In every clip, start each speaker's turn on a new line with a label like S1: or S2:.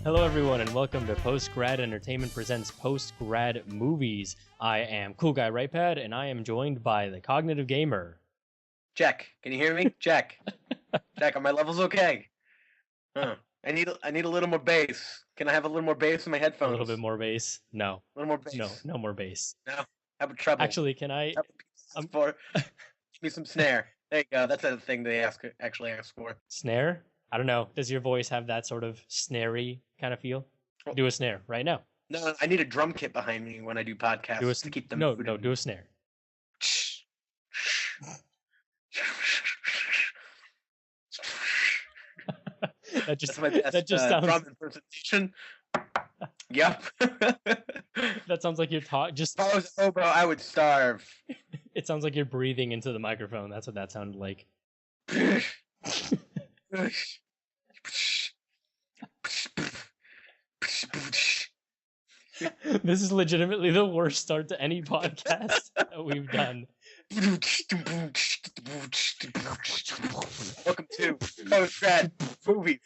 S1: Hello, everyone, and welcome to PostGrad Entertainment Presents PostGrad Movies. I am Cool Guy Rightpad, and I am joined by the CognitiveGamer.
S2: Check. Can you hear me? Check. Check. Are my levels okay? I need a little more bass. Can I have a little more bass in my headphones?
S1: A little bit more bass? No.
S2: A little more bass.
S1: No more bass.
S2: No. How about treble?
S1: Actually, can I?
S2: Give me some snare. There you go. That's a thing they actually ask for.
S1: Snare? I don't know. Does your voice have that sort of snarey kind of feel? Do a snare right now.
S2: No, I need a drum kit behind me when I do podcasts to keep them.
S1: No, do a snare. that just sounds.
S2: Drum impersonation. Yep.
S1: That sounds like you're talking.
S2: If I was a hobo, I would starve.
S1: It sounds like you're breathing into the microphone. That's what that sounded like. This is legitimately the worst start to any podcast that we've done.
S2: Welcome to PostGrad Movies.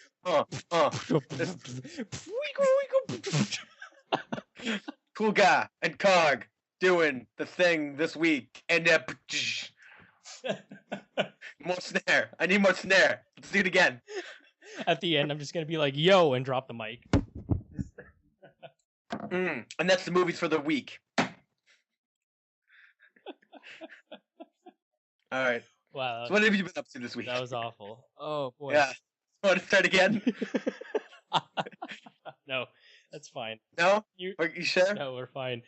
S2: Cool Guy and Cog doing the thing this week, and more snare. I need more snare. Let's do it again.
S1: At the end, I'm just gonna be like, "Yo," and drop the mic.
S2: And that's the movies for the week. All right.
S1: Wow.
S2: So what have you been up to this week?
S1: That was awful. Oh boy.
S2: Yeah. Want to start again?
S1: No, that's fine.
S2: No? Are you sure?
S1: No, we're fine.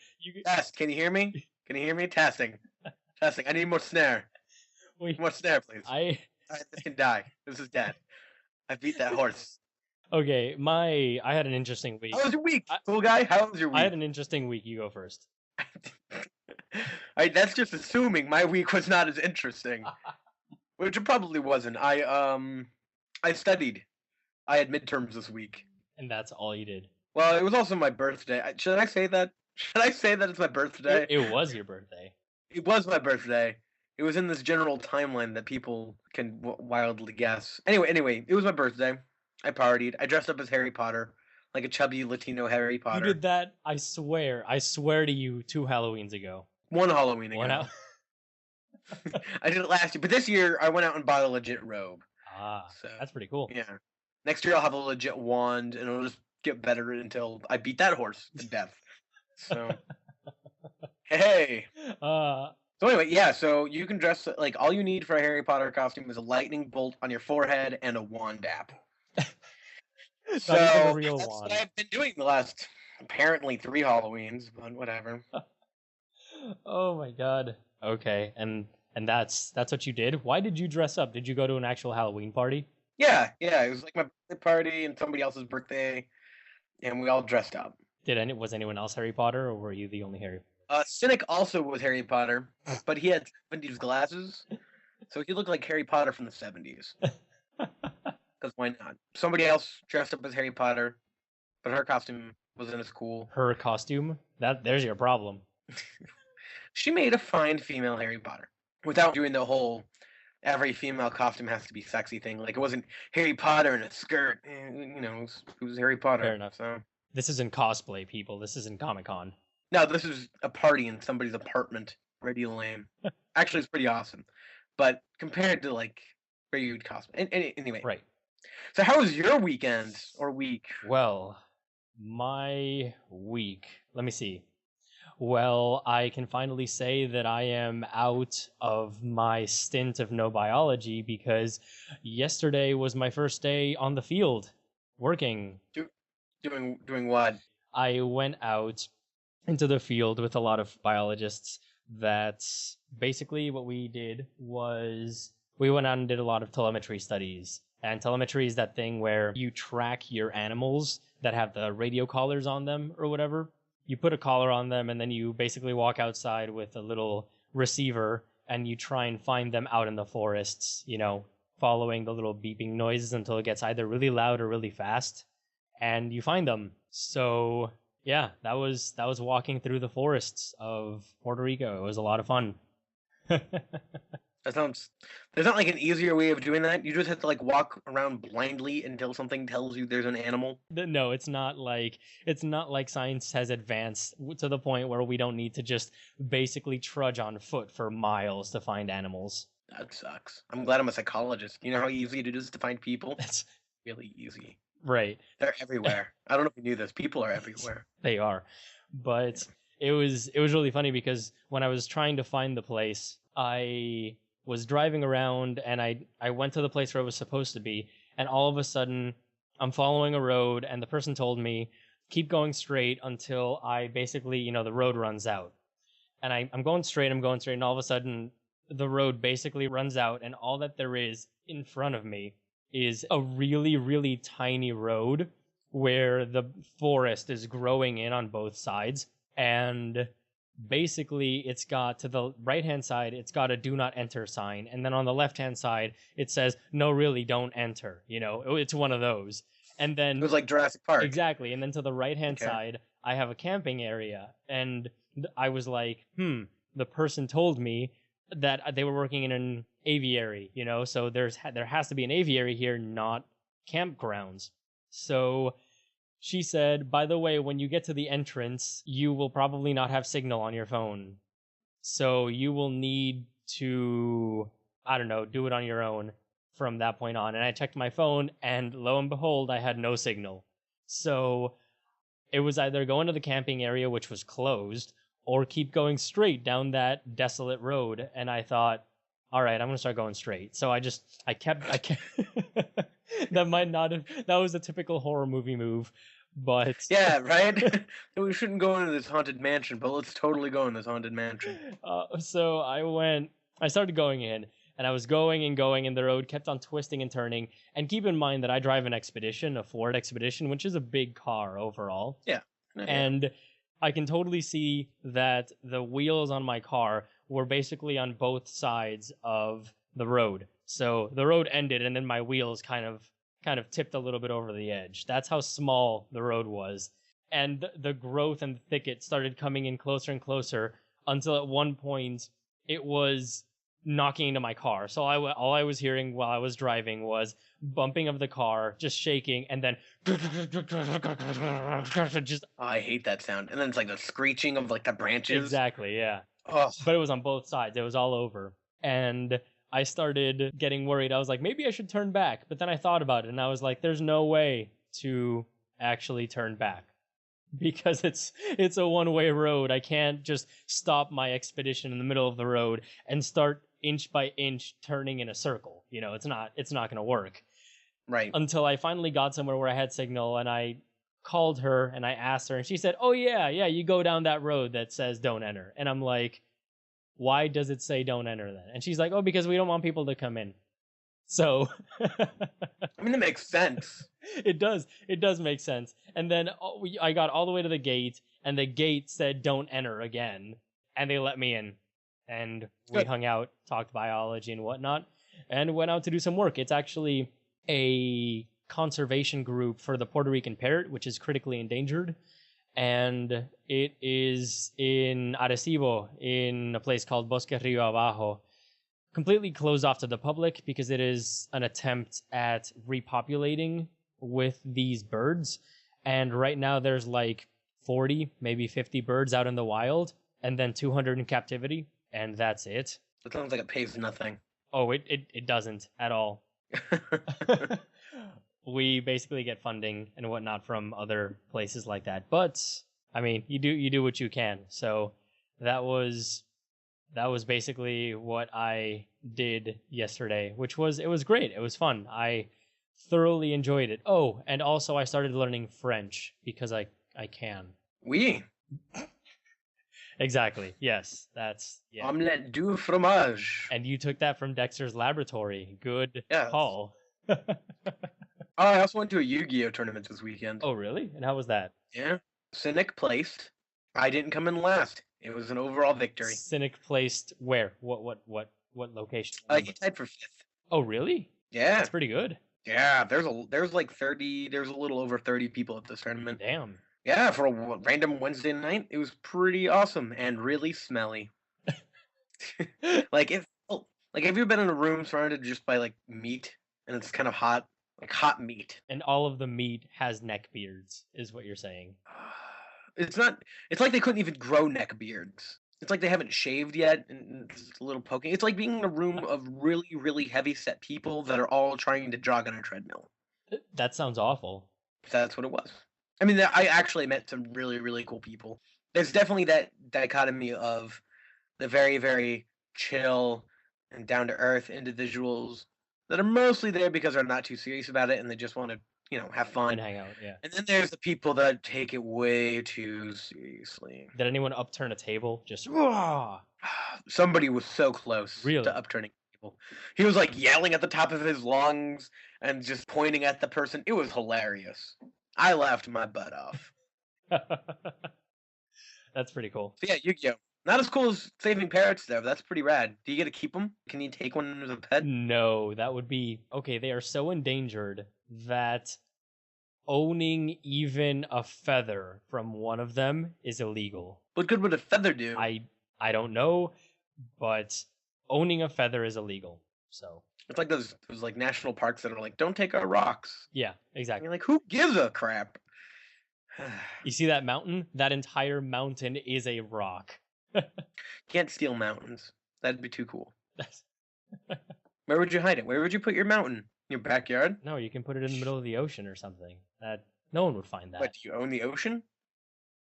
S2: Test. Can you hear me? Can you hear me? Testing. Testing. I need more snare. More snare, please. Alright, this can die. This is dead. I beat that horse.
S1: Okay, I had an interesting week.
S2: How was your week, Cool Guy? How was your week?
S1: I had an interesting week. You go first.
S2: Alright, that's just assuming my week was not as interesting. Which it probably wasn't. I studied. I had midterms this week.
S1: And that's all you did?
S2: Well, it was also my birthday. Should I say that? Should I say that it's my birthday?
S1: It was your birthday.
S2: It was my birthday. It was in this general timeline that people can wildly guess. Anyway, it was my birthday. I partied. I dressed up as Harry Potter, like a chubby Latino Harry Potter.
S1: You did that? I swear to you, 2 Halloweens ago.
S2: One Halloween ago. I did it last year, but this year I went out and bought a legit robe.
S1: So, that's pretty cool.
S2: Yeah. Next year I'll have a legit wand, and it'll just get better until I beat that horse to death. So, hey. So anyway, yeah, so you can dress, like, all you need for a Harry Potter costume is a lightning bolt on your forehead and a wand app. So
S1: that's wand.
S2: What I've been doing the last, apparently, 3 Halloweens, but whatever.
S1: Oh my god. Okay, and that's what you did? Why did you dress up? Did you go to an actual Halloween party?
S2: Yeah, it was like my birthday party and somebody else's birthday, and we all dressed up.
S1: Was anyone else Harry Potter, or were you the only Harry Potter?
S2: Cynic also was Harry Potter, but he had 70s glasses, so he looked like Harry Potter from the 70s. Because why not? Somebody else dressed up as Harry Potter, but her costume wasn't as cool.
S1: Her costume? There's your problem.
S2: She made a fine female Harry Potter, without doing the whole every female costume has to be sexy thing. Like, it wasn't Harry Potter in a skirt. It was Harry Potter.
S1: Fair enough.
S2: So.
S1: This isn't cosplay, people. This isn't Comic-Con.
S2: No, this is a party in somebody's apartment. Pretty lame. Actually, it's pretty awesome. But compared to, like, where you would cosplay. Anyway.
S1: Right.
S2: So how was your weekend or week?
S1: Well, my week. Let me see. Well, I can finally say that I am out of my stint of no biology because yesterday was my first day on the field working.
S2: Doing what?
S1: I went out into the field with a lot of biologists. That's basically what we did was we went out and did a lot of telemetry studies. And telemetry is that thing where you track your animals that have the radio collars on them or whatever. You put a collar on them and then you basically walk outside with a little receiver and you try and find them out in the forests, following the little beeping noises until it gets either really loud or really fast. And you find them. So yeah, that was walking through the forests of Puerto Rico. It was a lot of fun.
S2: That sounds. There's not like an easier way of doing that. You just have to like walk around blindly until something tells you there's an animal.
S1: No, it's not like science has advanced to the point where we don't need to just basically trudge on foot for miles to find animals.
S2: That sucks. I'm glad I'm a psychologist. You know how easy it is to find people?
S1: That's
S2: Really easy.
S1: right.
S2: They're everywhere. I don't know if you knew this. People are everywhere.
S1: They are. But it was really funny because when I was trying to find the place, I was driving around and I went to the place where it was supposed to be, and all of a sudden I'm following a road and the person told me keep going straight until I basically, the road runs out. And I'm going straight, and all of a sudden the road basically runs out, and all that there is in front of me is a really, really tiny road where the forest is growing in on both sides. And basically it's got, to the right hand side, it's got a do not enter sign, and then on the left hand side it says no, really, don't enter. It's one of those. And then
S2: It was like Jurassic Park.
S1: exactly, and then to the right hand
S2: Okay.
S1: side I have a camping area, and I was like, the person told me that they were working in an aviary, so there has to be an aviary here, not campgrounds. So she said, by the way, when you get to the entrance, you will probably not have signal on your phone. So you will need to, I don't know, do it on your own from that point on. And I checked my phone, and lo and behold, I had no signal. So it was either go into the camping area, which was closed, or keep going straight down that desolate road. And I thought, all right, I'm going to start going straight. So I kept, that was a typical horror movie move, but
S2: Yeah, right? We shouldn't go into this haunted mansion, but let's totally go in this haunted mansion.
S1: So I started going in, and I was going and going, and the road kept on twisting and turning. And keep in mind that I drive an Expedition, a Ford Expedition, which is a big car overall.
S2: Yeah.
S1: And I can totally see that the wheels on my car were basically on both sides of the road. So the road ended, and then my wheels kind of tipped a little bit over the edge. That's how small the road was. And the growth and the thicket started coming in closer and closer until at one point it was knocking into my car. So all I was hearing while I was driving was bumping of the car, just shaking, and then just
S2: I hate that sound. And then it's like the screeching of like the branches.
S1: exactly, yeah.
S2: Oh,
S1: But it was on both sides. It was all over. And I started getting worried. I was like, maybe I should turn back. But then I thought about it, and I was like, there's no way to actually turn back because it's a one-way road. I can't just stop my Expedition in the middle of the road and start inch by inch turning in a circle. It's not going to work.
S2: right.
S1: Until I finally got somewhere where I had signal, and I called her and I asked her, and she said, oh yeah, you go down that road that says don't enter. And I'm like, why does it say don't enter then? And she's like, oh, because we don't want people to come in. So
S2: I mean, that makes sense.
S1: it does make sense. And then I got all the way to the gate, and the gate said don't enter again, and they let me in, and we
S2: Good.
S1: hung out, talked biology and whatnot, and went out to do some work. It's actually a conservation group for the Puerto Rican parrot, which is critically endangered, and it is in Arecibo, in a place called Bosque Rio Abajo, completely closed off to the public because it is an attempt at repopulating with these birds. And right now there's like 40, maybe 50 birds out in the wild, and then 200 in captivity, and that's it.
S2: It sounds like it pays nothing.
S1: Oh, it doesn't at all. We basically get funding and whatnot from other places like that. But I mean, you do what you can. So that was basically what I did yesterday, which was, it was great. It was fun. I thoroughly enjoyed it. Oh, and also I started learning French because I can.
S2: Oui.
S1: Exactly. Yes, that's yeah.
S2: Omelette du fromage.
S1: And you took that from Dexter's Laboratory. Good
S2: Yes.
S1: call.
S2: Oh, I also went to a YuGiOh tournament this weekend.
S1: Oh, really? And how was that?
S2: Yeah. Cynic placed. I didn't come in last. It was an overall victory.
S1: Cynic placed where? What location?
S2: He tied for 5th.
S1: Oh, really?
S2: Yeah.
S1: That's pretty good.
S2: Yeah, there's like 30, there's a little over 30 people at this tournament.
S1: Damn.
S2: Yeah, for a random Wednesday night, it was pretty awesome and really smelly. Like Like, have you ever been in a room surrounded just by like meat and it's kind of hot, like hot meat?
S1: And all of the meat has neck beards, is what you're saying.
S2: It's not. It's like they couldn't even grow neck beards. It's like they haven't shaved yet, and it's a little poking. It's like being in a room of really, really heavy set people that are all trying to jog on a treadmill.
S1: That sounds awful.
S2: That's what it was. I mean, I actually met some really, really cool people. There's definitely that dichotomy of the very, very chill and down to earth individuals that are mostly there because they're not too serious about it and they just want to, have fun
S1: and hang out. Yeah.
S2: And then there's the people that take it way too seriously.
S1: Did anyone upturn a table? Just Wah!
S2: Somebody was so close
S1: Really?
S2: to upturning a table. He was like yelling at the top of his lungs and just pointing at the person. It was hilarious. I laughed my butt off.
S1: That's pretty cool.
S2: So yeah, YuGiOh. Not as cool as saving parrots though. That's pretty rad. Do you get to keep them? Can you take one as a pet?
S1: No, that would be okay. They are so endangered that owning even a feather from one of them is illegal.
S2: What good would a feather do?
S1: I don't know, but owning a feather is illegal. So
S2: it's like those like national parks that are like, don't take our rocks.
S1: Yeah, exactly.
S2: And you're like, who gives a crap?
S1: You see that mountain? That entire mountain is a rock.
S2: Can't steal mountains. That'd be too cool. Where would you hide it? Where would you put your mountain? Your backyard?
S1: No, you can put it in the middle of the ocean or something. That no one would find that.
S2: What, do you own the ocean?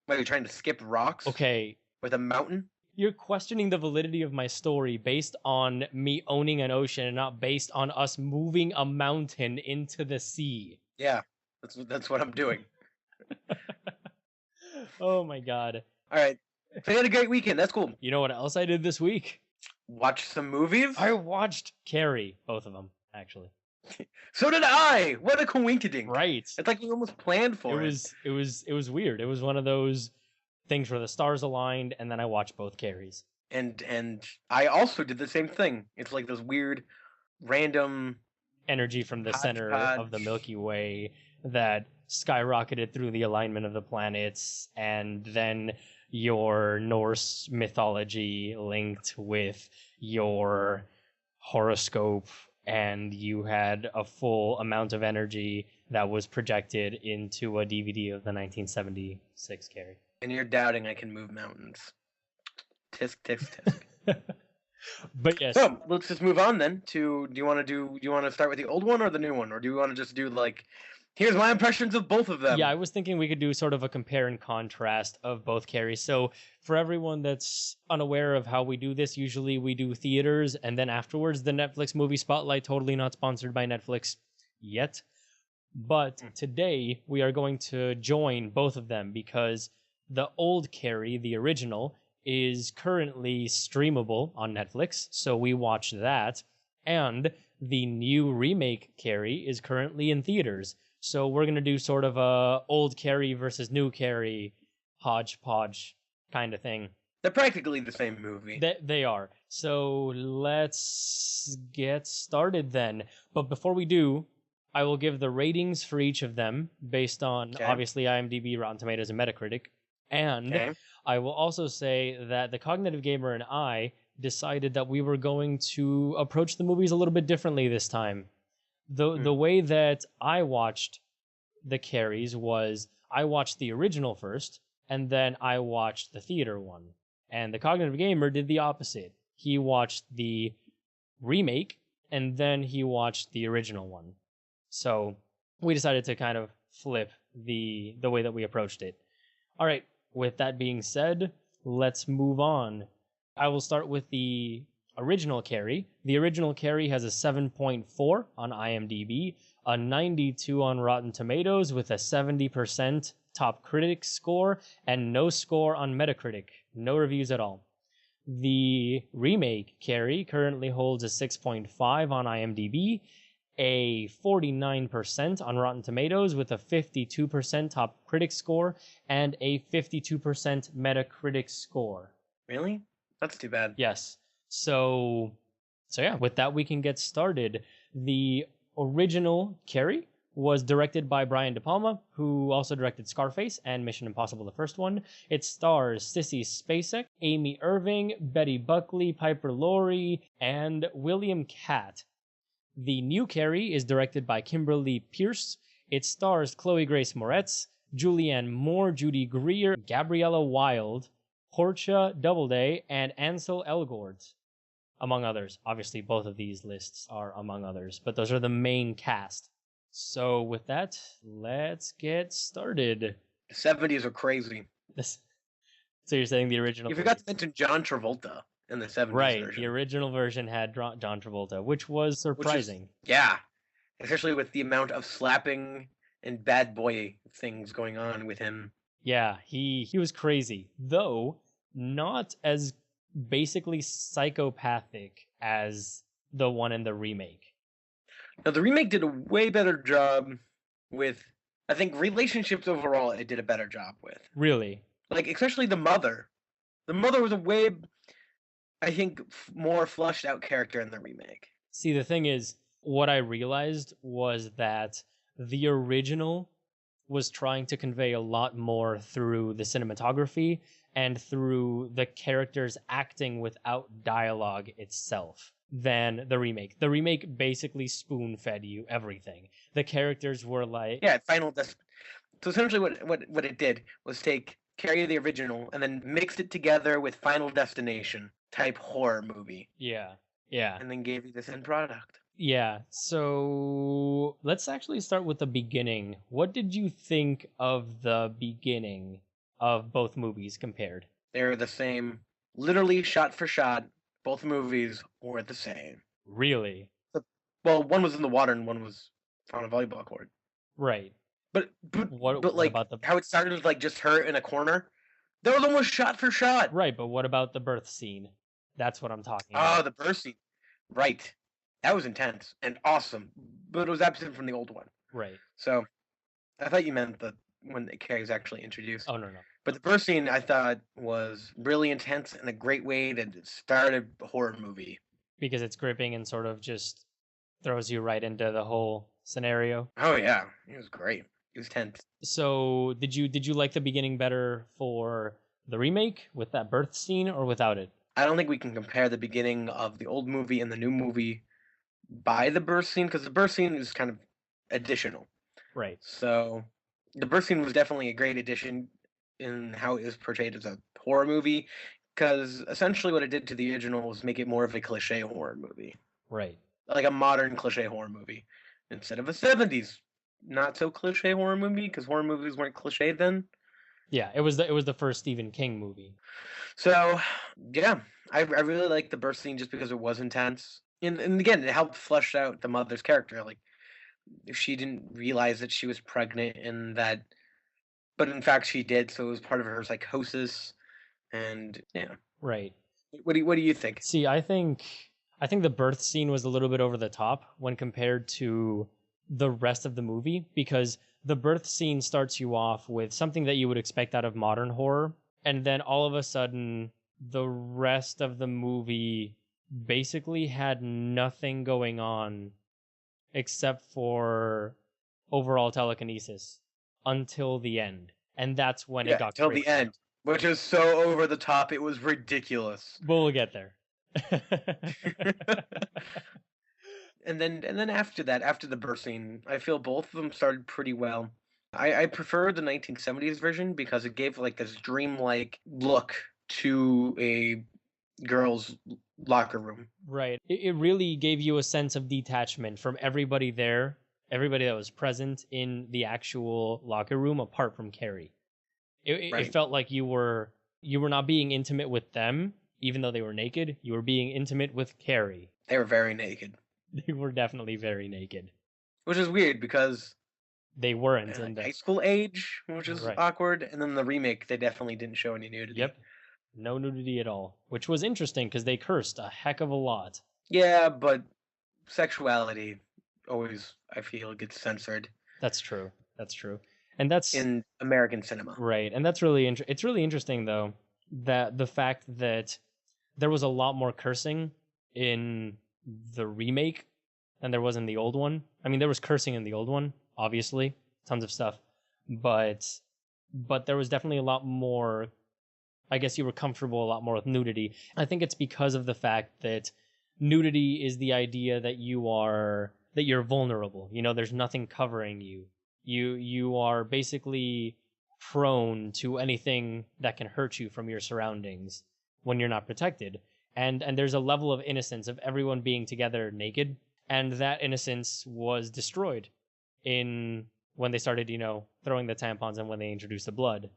S2: What, are you trying to skip rocks?
S1: Okay.
S2: With a mountain?
S1: You're questioning the validity of my story based on me owning an ocean and not based on us moving a mountain into the sea.
S2: Yeah, that's what I'm doing.
S1: Oh my god.
S2: All right. So you had a great weekend. That's cool.
S1: You know what else I did this week?
S2: Watch some movies?
S1: I watched Carrie, both of them, actually.
S2: So did I. What a coincidence.
S1: Right.
S2: It's like we almost planned for it.
S1: It was weird. It was one of those things where the stars aligned and then I watched both Carries.
S2: And I also did the same thing. It's like those weird random
S1: energy from the center of the Milky Way that skyrocketed through the alignment of the planets, and then your Norse mythology linked with your horoscope, and you had a full amount of energy that was projected into a DVD of the 1976 Carrie.
S2: And you're doubting I can move mountains. Tisk, tisk, tisk.
S1: But yes.
S2: So let's just move on then to, do you want to start with the old one or the new one? Or do you want to just do like, here's my impressions of both of them?
S1: Yeah, I was thinking we could do sort of a compare and contrast of both Carries. So for everyone that's unaware of how we do this, usually we do theaters and then afterwards the Netflix movie spotlight, totally not sponsored by Netflix yet. But today we are going to join both of them because the old Carrie, the original, is currently streamable on Netflix, so we watch that. And the new remake Carrie is currently in theaters. So we're going to do sort of a old Carrie versus new Carrie hodgepodge kind of thing.
S2: They're practically the same movie.
S1: They are. So let's get started then. But before we do, I will give the ratings for each of them based on, obviously, IMDb, Rotten Tomatoes, and Metacritic. And I will also say that the Cognitive Gamer and I decided that we were going to approach the movies a little bit differently this time. The way that I watched the Carries was I watched the original first, and then I watched the theater one. And the Cognitive Gamer did the opposite. He watched the remake, and then he watched the original one. So we decided to kind of flip the way that we approached it. All right. With that being said, let's move on. I will start with the original Carrie. The original Carrie has a 7.4 on IMDb, a 92 on Rotten Tomatoes with a 70% top critic score, and no score on Metacritic. No reviews at all. The remake Carrie currently holds a 6.5 on IMDb, a 49% on Rotten Tomatoes with a 52% top critic score and a 52% Metacritic score.
S2: Really? That's too bad.
S1: Yes. So yeah, with that we can get started. The original Carrie was directed by Brian De Palma, who also directed Scarface and Mission Impossible, the first one. It stars Sissy Spacek, Amy Irving, Betty Buckley, Piper Laurie, and William Catt. The new Carrie is directed by Kimberly Pierce. It stars Chloe Grace Moretz, Julianne Moore, Judy Greer, Gabriella Wilde, Portia Doubleday, and Ansel Elgort, among others. Obviously, both of these lists are among others, but those are the main cast. So with that, let's get started.
S2: The 70s are crazy.
S1: So you're saying the original...
S2: You forgot to mention John Travolta in the 70s
S1: right,
S2: version.
S1: The original version had John Travolta, which was surprising.
S2: Yeah, especially with the amount of slapping and bad boy things going on with him.
S1: Yeah, he was crazy, though not as basically psychopathic as the one in the remake.
S2: Now, the remake did a way better job with, I think, relationships overall. It did a better job with.
S1: Really?
S2: Like, especially the mother. The mother was a way, I think, more fleshed out character in the remake.
S1: See, the thing is, what I realized was that the original was trying to convey a lot more through the cinematography and through the characters acting without dialogue itself than the remake. The remake basically spoon-fed you everything. The characters were like...
S2: Yeah, so essentially what it did was take Carrie the original and then mixed it together with Final Destination type horror movie.
S1: Yeah.
S2: And then gave you this end product.
S1: Yeah, so let's actually start with the beginning. What did you think of the beginning of both movies compared?
S2: They're the same. Literally, shot for shot, both movies were the same.
S1: Really?
S2: Well, one was in the water and one was on a volleyball court.
S1: Right.
S2: But like,
S1: about the...
S2: how it started with, like, just her in a corner? That was almost shot for shot.
S1: Right, but what about the birth scene? That's what I'm talking about.
S2: Oh, the birth scene. Right. That was intense and awesome, but it was absent from the old one.
S1: Right.
S2: So, I thought you meant when Carrie was actually introduced.
S1: Oh, no.
S2: But the birth scene, I thought, was really intense and a great way to start a horror movie.
S1: Because it's gripping and sort of just throws you right into the whole scenario.
S2: Oh, yeah. It was great. It was tense.
S1: So, did you like the beginning better for the remake with that birth scene or without it?
S2: I don't think we can compare the beginning of the old movie and the new movie by the birth scene, because the birth scene is kind of additional.
S1: Right.
S2: So the birth scene was definitely a great addition in how it was portrayed as a horror movie, because essentially what it did to the original was make it more of a cliche horror movie.
S1: Right.
S2: Like a modern cliche horror movie instead of a 70s not so cliche horror movie, because horror movies weren't cliche then.
S1: Yeah, it was the first Stephen King movie.
S2: So, yeah, I really liked the birth scene just because it was intense. And again, it helped flesh out the mother's character. Like, if she didn't realize that she was pregnant and that, but in fact she did, so it was part of her psychosis. And yeah,
S1: right.
S2: What do you think?
S1: See, I think the birth scene was a little bit over the top when compared to the rest of the movie, because the birth scene starts you off with something that you would expect out of modern horror, and then all of a sudden the rest of the movie basically had nothing going on except for overall telekinesis until the end. And that's when it got
S2: till
S1: crazy.
S2: the end, which is so over the top, it was ridiculous.
S1: But we'll get there.
S2: and then after that, after the birth scene, I feel both of them started pretty well. I prefer the 1970s version because it gave like this dreamlike look to a girl's locker room.
S1: Right. It really gave you a sense of detachment from everybody there, everybody that was present in the actual locker room apart from Carrie. It felt like you were not being intimate with them, even though they were naked. You were being intimate with Carrie.
S2: They were very naked.
S1: They were definitely very naked.
S2: Which is weird because
S1: they weren't in
S2: high school age, which is awkward. And then the remake, they definitely didn't show any nudity.
S1: Yep. No nudity at all, which was interesting because they cursed a heck of a lot.
S2: Yeah, but sexuality always, I feel, gets censored.
S1: That's true. And that's
S2: in American cinema.
S1: Right. And that's really it's really interesting though that the fact that there was a lot more cursing in the remake than there was in the old one. I mean, there was cursing in the old one, obviously, tons of stuff, but there was definitely a lot more. I guess you were comfortable a lot more with nudity. I think it's because of the fact that nudity is the idea that you're vulnerable. You know, there's nothing covering you. You are basically prone to anything that can hurt you from your surroundings when you're not protected. And there's a level of innocence of everyone being together naked, and that innocence was destroyed when they started, throwing the tampons and when they introduced the blood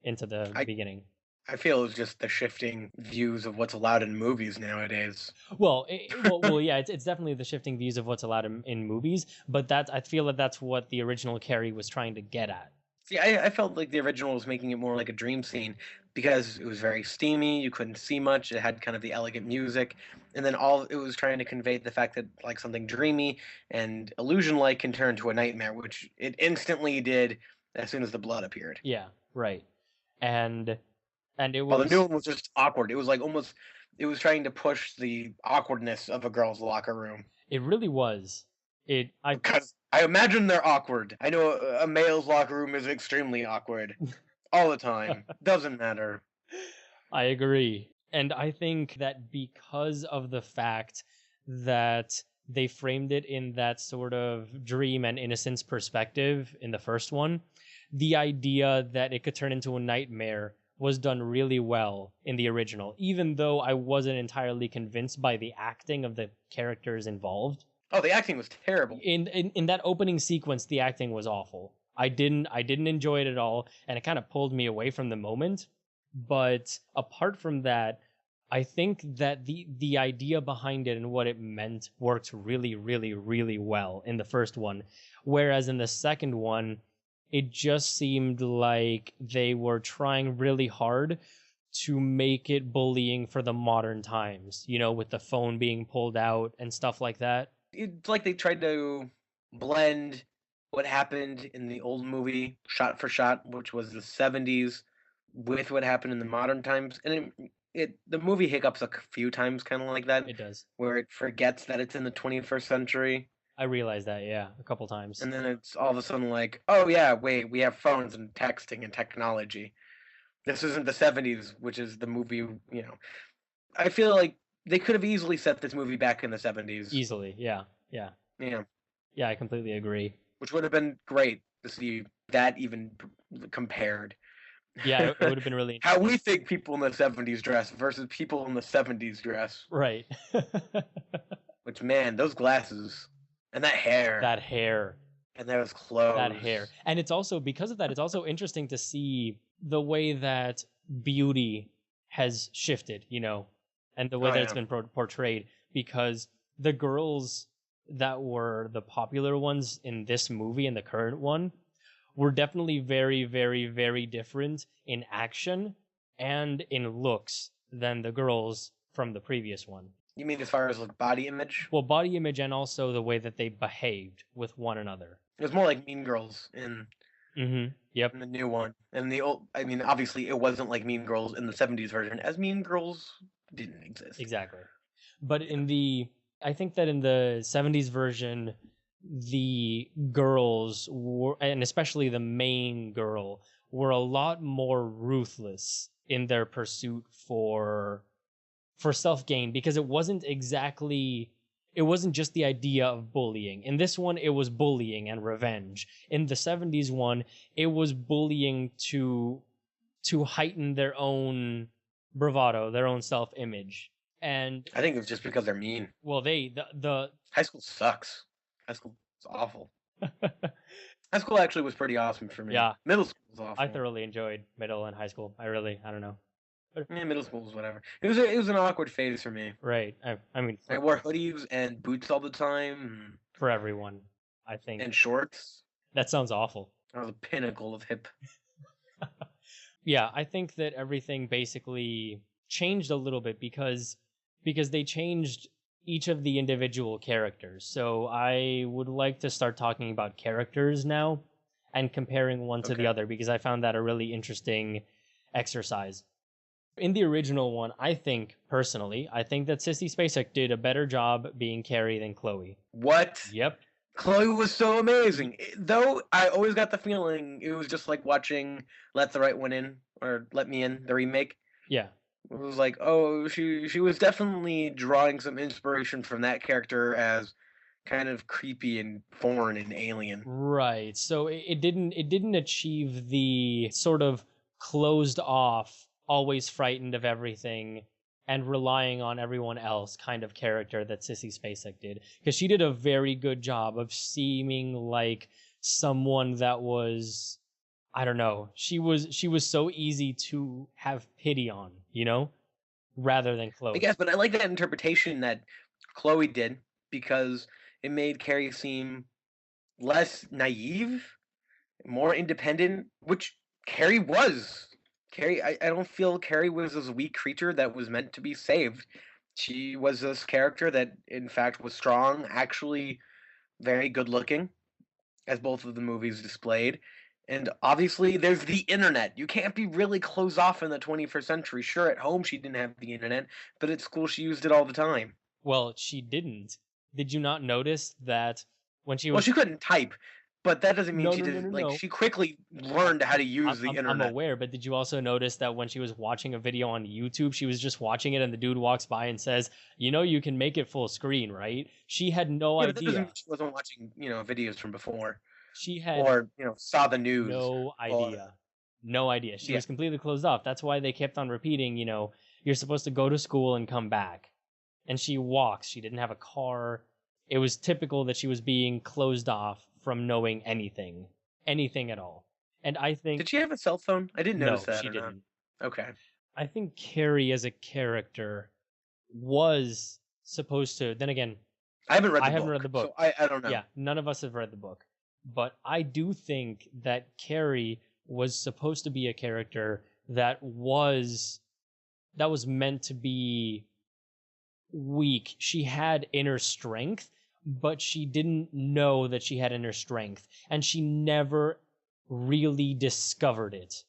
S1: into the beginning.
S2: I feel it's just the shifting views of what's allowed in movies nowadays.
S1: Well, yeah, it's definitely the shifting views of what's allowed in movies, but I feel that that's what the original Carrie was trying to get at.
S2: See, I felt like the original was making it more like a dream scene because it was very steamy, you couldn't see much, it had kind of the elegant music, and then all it was trying to convey the fact that like something dreamy and illusion-like can turn to a nightmare, which it instantly did as soon as the blood appeared.
S1: Yeah, right. And it was...
S2: Well, the new one was just awkward. It was like almost... It was trying to push the awkwardness of a girl's locker room.
S1: It really was.
S2: Because I imagine they're awkward. I know a male's locker room is extremely awkward. All the time. Doesn't matter.
S1: I agree. And I think that because of the fact that they framed it in that sort of dream and innocence perspective in the first one, the idea that it could turn into a nightmare was done really well in the original, even though I wasn't entirely convinced by the acting of the characters involved.
S2: Oh, the acting was terrible.
S1: In that opening sequence, the acting was awful. I didn't enjoy it at all, and it kind of pulled me away from the moment. But apart from that, I think that the idea behind it and what it meant worked really, really, really well in the first one. Whereas in the second one, it just seemed like they were trying really hard to make it bullying for the modern times, with the phone being pulled out and stuff like that.
S2: It's like they tried to blend what happened in the old movie, shot for shot, which was the 70s, with what happened in the modern times. And the movie hiccups a few times kind of like that.
S1: It does.
S2: Where it forgets that it's in the 21st century.
S1: I realized that, yeah, a couple times.
S2: And then it's all of a sudden like, oh yeah, wait, we have phones and texting and technology. This isn't the 70s, which is the movie, I feel like they could have easily set this movie back in the 70s.
S1: Easily, yeah.
S2: Yeah,
S1: I completely agree.
S2: which would have been great to see that even compared.
S1: Yeah, it would have been really
S2: How we think people in the 70s dress versus people in the 70s dress.
S1: Right.
S2: Which, man, those glasses and that hair. And those clothes.
S1: That hair. And it's also, because of that, it's also interesting to see the way that beauty has shifted, and the way that it's been portrayed, because the girls that were the popular ones in this movie and the current one were definitely very, very, very different in action and in looks than the girls from the previous one.
S2: You mean as far as like body image?
S1: Well, body image and also the way that they behaved with one another.
S2: It was more like Mean Girls in
S1: Yep.
S2: in the new one. And the old, I mean, obviously it wasn't like Mean Girls in the 70s version, as Mean Girls didn't exist.
S1: Exactly. But I think that in the 70s version, the girls were, and especially the main girl, were a lot more ruthless in their pursuit for self-gain, because it wasn't just the idea of bullying. In this one, it was bullying and revenge. In the 70s one, it was bullying to heighten their own bravado, their own self-image. And
S2: I think it's just because they're mean.
S1: Well, the
S2: high school sucks. High school is awful. High school actually was pretty awesome for me.
S1: Yeah.
S2: Middle school was awful.
S1: I thoroughly enjoyed middle and high school. I don't know.
S2: Yeah, middle school was whatever. It was an awkward phase for me.
S1: Right. I mean,
S2: I wore hoodies and boots all the time.
S1: For everyone, I think.
S2: And shorts.
S1: That sounds awful.
S2: I was a pinnacle of hip.
S1: Yeah, I think that everything basically changed a little bit because they changed each of the individual characters. So I would like to start talking about characters now and comparing one to the other, because I found that a really interesting exercise. In the original one, I think that Sissy Spacek did a better job being Carrie than Chloe.
S2: What?
S1: Yep.
S2: Chloe was so amazing. Though I always got the feeling it was just like watching Let the Right One In or Let Me In, the remake.
S1: Yeah.
S2: It was like, oh, she was definitely drawing some inspiration from that character as kind of creepy and foreign and alien.
S1: Right. So it didn't achieve the sort of closed off, always frightened of everything and relying on everyone else kind of character that Sissy Spacek did. Because she did a very good job of seeming like someone that was, I don't know, she was so easy to have pity on, rather than
S2: I
S1: Chloe.
S2: guess, but I like that interpretation that Chloe did because it made Carrie seem less naive, more independent, which Carrie was. I don't feel Carrie was this weak creature that was meant to be saved. She was this character that, in fact, was strong, actually very good looking, as both of the movies displayed. And obviously, there's the internet. You can't be really closed off in the 21st century. Sure, at home she didn't have the internet, but at school she used it all the time.
S1: Well, she didn't. Did you not notice that when she
S2: Well,
S1: was
S2: she couldn't type, but that doesn't mean
S1: No,
S2: she
S1: no, no, no,
S2: didn't. Like,
S1: no.
S2: she quickly learned how to use the
S1: I'm
S2: internet.
S1: aware, but did you also notice that when she was watching a video on YouTube, she was just watching it and the dude walks by and says, you can make it full screen, right? She had no
S2: Yeah, but that doesn't mean
S1: idea.
S2: she wasn't watching, videos from before,
S1: She had
S2: or saw the news,
S1: no
S2: or
S1: idea. No idea. She
S2: yeah.
S1: was completely closed off. That's why they kept on repeating, you're supposed to go to school and come back. And she walks. She didn't have a car. It was typical that she was being closed off from knowing anything at all. And I think
S2: Did she have a cell phone? I didn't notice
S1: no,
S2: that
S1: she
S2: or not.
S1: didn't.
S2: Okay.
S1: I think Carrie as a character was supposed to. Then again,
S2: I haven't read
S1: I
S2: the
S1: haven't
S2: book,
S1: read the book.
S2: so I don't know.
S1: Yeah, none of us have read the book. But I do think that Carrie was supposed to be a character that was meant to be weak. She had inner strength, but she didn't know that she had inner strength, and she never really discovered it.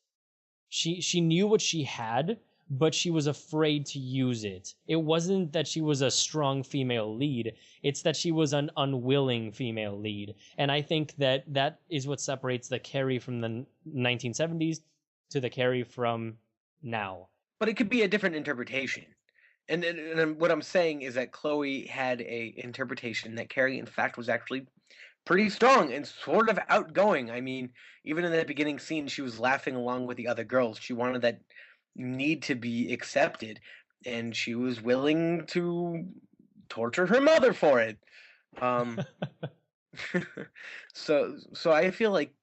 S1: She knew what she had, but she was afraid to use it. It wasn't that she was a strong female lead, it's that she was an unwilling female lead. And I think that is what separates the Carrie from the 1970s to the Carrie from now.
S2: But it could be a different interpretation. And what I'm saying is that Chloe had a interpretation that Carrie, in fact, was actually pretty strong and sort of outgoing. I mean, even in that beginning scene, she was laughing along with the other girls. She wanted that need to be accepted, and she was willing to torture her mother for it. Um, so I feel like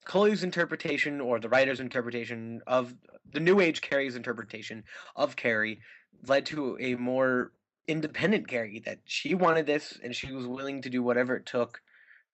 S2: Chloe's interpretation, or the writer's interpretation of the New Age Carrie's interpretation of Carrie, led to a more independent Carrie, that she wanted this and she was willing to do whatever it took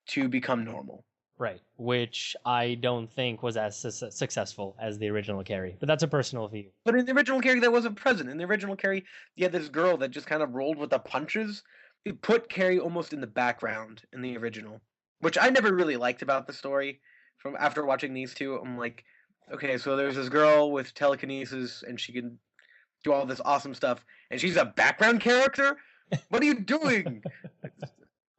S2: to become normal.
S1: Right, which I don't think was as successful as the original Carrie, but that's a personal view.
S2: But in the original Carrie, that wasn't present. In the original Carrie, you had this girl that just kind of rolled with the punches. It put Carrie almost in the background in the original, which I never really liked about the story. From after watching these two, I'm like, okay, so there's this girl with telekinesis, and she can do all this awesome stuff, and she's a background character. What are you doing?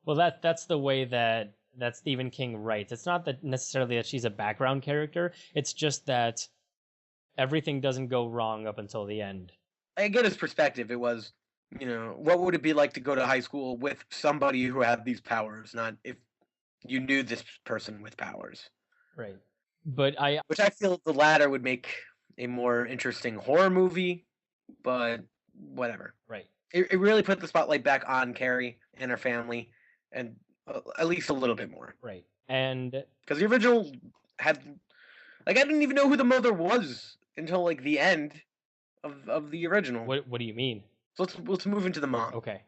S1: Well, that's the way that Stephen King writes. It's not that necessarily that she's a background character. It's just that everything doesn't go wrong up until the end.
S2: I get his perspective. It was, what would it be like to go to high school with somebody who had these powers, not if you knew this person with powers.
S1: Right. But
S2: which I feel the latter would make a more interesting horror movie, but whatever.
S1: Right.
S2: It really put the spotlight back on Carrie and her family, and at least a little bit more.
S1: Right. And
S2: because the original had, I didn't even know who the mother was until like the end of the original.
S1: What do you mean?
S2: So let's move into the mom.
S1: Okay.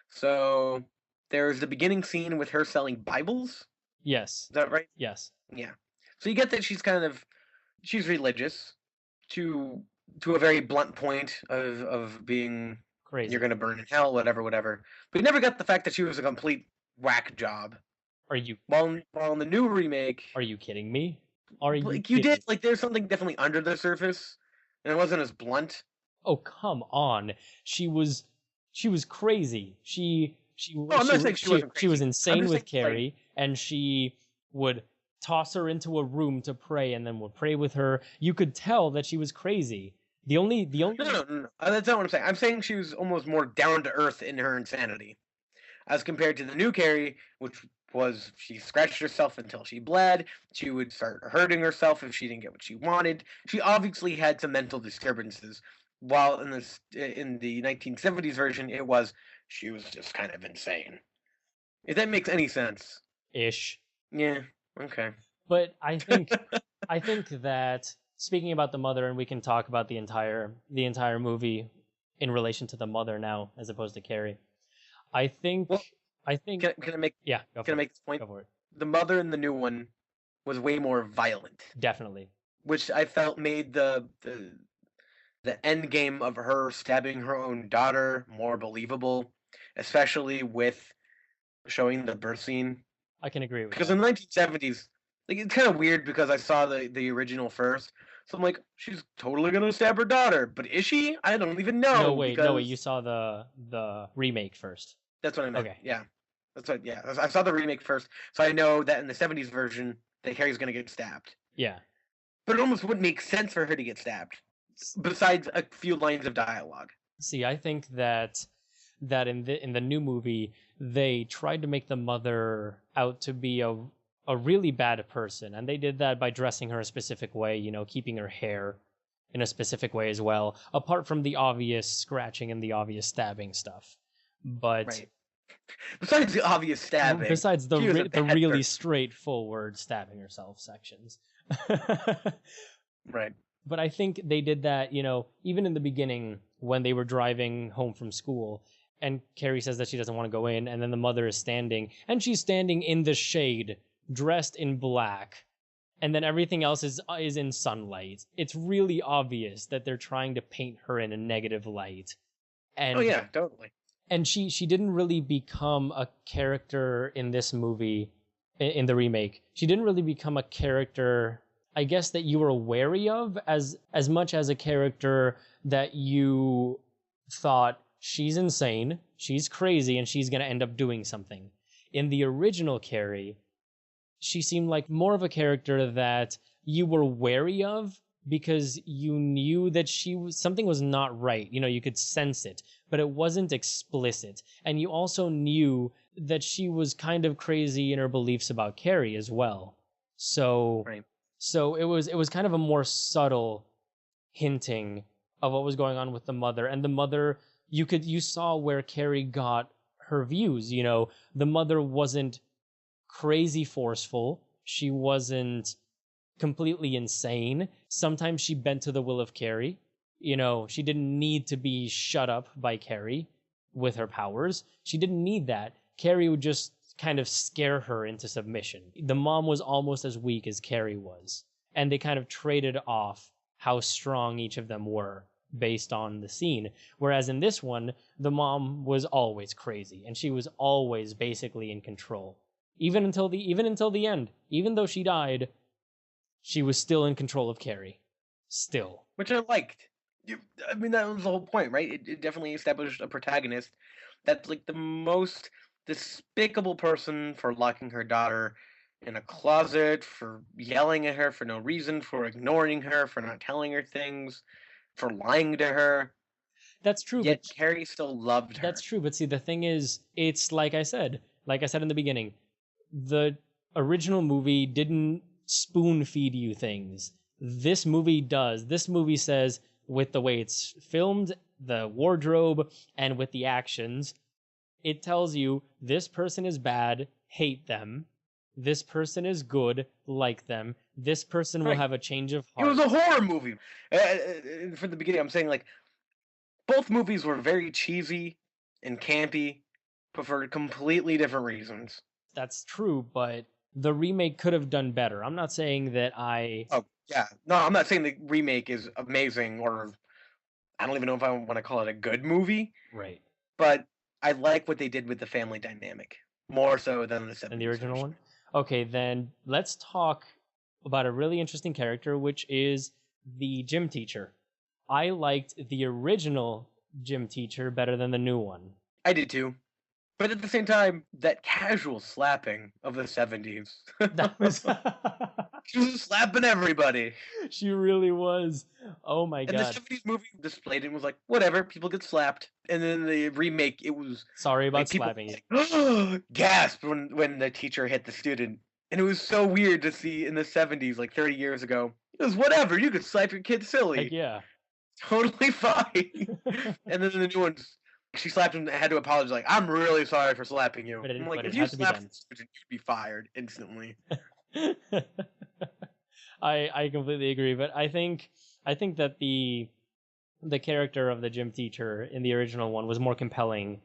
S2: So there's the beginning scene with her selling Bibles.
S1: Yes.
S2: Is that right?
S1: Yes.
S2: Yeah. So you get that she's religious to a very blunt point of being
S1: crazy.
S2: You're gonna burn in hell, whatever. But you never got the fact that she was a complete whack job.
S1: Are you?
S2: While in the new remake,
S1: are you kidding me? Are you?
S2: You did there's something definitely under the surface, and it wasn't as blunt.
S1: Oh come on! She was crazy. She
S2: I'm not saying she wasn't
S1: she was
S2: crazy.
S1: insane with Carrie, and she would toss her into a room to pray, and then would pray with her. You could tell that she was crazy.
S2: No. That's not what I'm saying. I'm saying she was almost more down to earth in her insanity, as compared to the new Carrie, which was she scratched herself until she bled. She would start hurting herself if she didn't get what she wanted. She obviously had some mental disturbances. While in the 1970s version, she was just kind of insane. If that makes any sense.
S1: Ish.
S2: Yeah. Okay.
S1: But I think that speaking about the mother, and we can talk about the entire movie in relation to the mother now, as opposed to Carrie. I think.
S2: Can I make?
S1: Yeah.
S2: Can I make this point?
S1: Go for it.
S2: The mother in the new one was way more violent.
S1: Definitely.
S2: Which I felt made the end game of her stabbing her own daughter more believable, especially with showing the birth scene.
S1: I can agree with
S2: because
S1: that.
S2: In the 1970s, like, it's kind of weird because I saw the original first, so I'm like, she's totally gonna stab her daughter, but is she? I don't even know.
S1: No wait, you saw the remake first.
S2: That's what I meant.
S1: Okay.
S2: Yeah, that's what. Yeah, I saw the remake first, so I know that in the 70s version, that Carrie's gonna get stabbed.
S1: Yeah.
S2: But it almost wouldn't make sense for her to get stabbed, besides a few lines of dialogue.
S1: See, I think that in the new movie, they tried to make the mother out to be a really bad person, and they did that by dressing her a specific way, keeping her hair in a specific way as well, apart from the obvious scratching and the obvious stabbing stuff. But
S2: right. Besides the obvious stabbing,
S1: besides the really straightforward stabbing herself sections.
S2: Right.
S1: But I think they did that, even in the beginning when they were driving home from school, and Carrie says that she doesn't want to go in, and then the mother is standing, and she's standing in the shade, dressed in black, and then everything else is in sunlight. It's really obvious that they're trying to paint her in a negative light. And,
S2: oh yeah, totally.
S1: And she didn't really become a character in this movie, in the remake. She didn't really become a character, I guess, that you were wary of as much as a character that you thought, she's insane, she's crazy, and she's going to end up doing something. In the original Carrie, she seemed like more of a character that you were wary of because you knew that something was not right. You could sense it, but it wasn't explicit. And you also knew that she was kind of crazy in her beliefs about Carrie as well. So,
S2: right.
S1: So it was kind of a more subtle hinting of what was going on with the mother. And the mother, you saw where Carrie got her views. The mother wasn't crazy forceful. She wasn't completely insane. Sometimes she bent to the will of Carrie. She didn't need to be shut up by Carrie with her powers. She didn't need that. Carrie would just kind of scare her into submission. The mom was almost as weak as Carrie was, and they kind of traded off how strong each of them were based on the scene. Whereas in this one, the mom was always crazy, and she was always basically in control. Even until the end. Even though she died, she was still in control of Carrie. Still.
S2: Which I liked. I mean, that was the whole point, right? It definitely established a protagonist that's like the most despicable person for locking her daughter in a closet, for yelling at her for no reason, for ignoring her, for not telling her things, for lying to her.
S1: That's true.
S2: Yet Carrie still loved her.
S1: That's true, but see, the thing is, it's like I said in the beginning, the original movie didn't spoon feed you things. This movie does. This movie says, with the way it's filmed, the wardrobe, and with the actions, it tells you this person is bad, hate them. This person is good, like them. This person will have a change of heart.
S2: It was a horror movie. From the beginning, I'm saying, like, both movies were very cheesy and campy, but for completely different reasons.
S1: That's true, but the remake could have done better. I'm not saying that
S2: Oh, yeah. No, I'm not saying the remake is amazing, or I don't even know if I want to call it a good movie.
S1: Right.
S2: But I like what they did with the family dynamic, more so than the 70s
S1: than the original
S2: version.
S1: one? Okay, then let's talk about a really interesting character, which is the gym teacher. I liked the original gym teacher better than the new one.
S2: I did too. But at the same time, that casual slapping of the 70s.
S1: That was
S2: She was slapping everybody.
S1: She really was. Oh my
S2: And the
S1: god.
S2: 70s movie displayed it and was like, whatever, people get slapped. And then the remake, it was
S1: Sorry about
S2: like people
S1: slapping you.
S2: like, gasped when the teacher hit the student. And it was so weird to see in the 70s, like 30 years ago. It was whatever, you could slap your kid silly.
S1: Heck yeah.
S2: Totally fine. And then the new ones, she slapped him and had to apologize, like, I'm really sorry for slapping you. I'm like, if you slapped the student, you'd be fired instantly.
S1: I completely agree, but I think that the character of the gym teacher in the original one was more compelling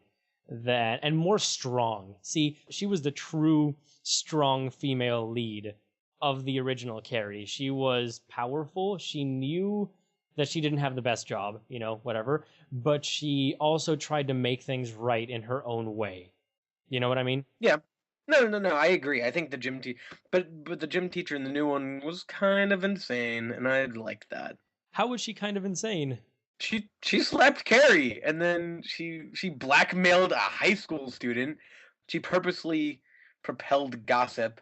S1: and more strong. See, she was the true strong female lead of the original Carrie. She was powerful. She knew that she didn't have the best job, whatever, but she also tried to make things right in her own way. You know what I mean?
S2: Yeah. No. I agree. I think the gym teacher, but the gym teacher in the new one was kind of insane, and I liked that.
S1: How was she kind of insane?
S2: She slapped Carrie, and then she blackmailed a high school student. She purposely propelled gossip.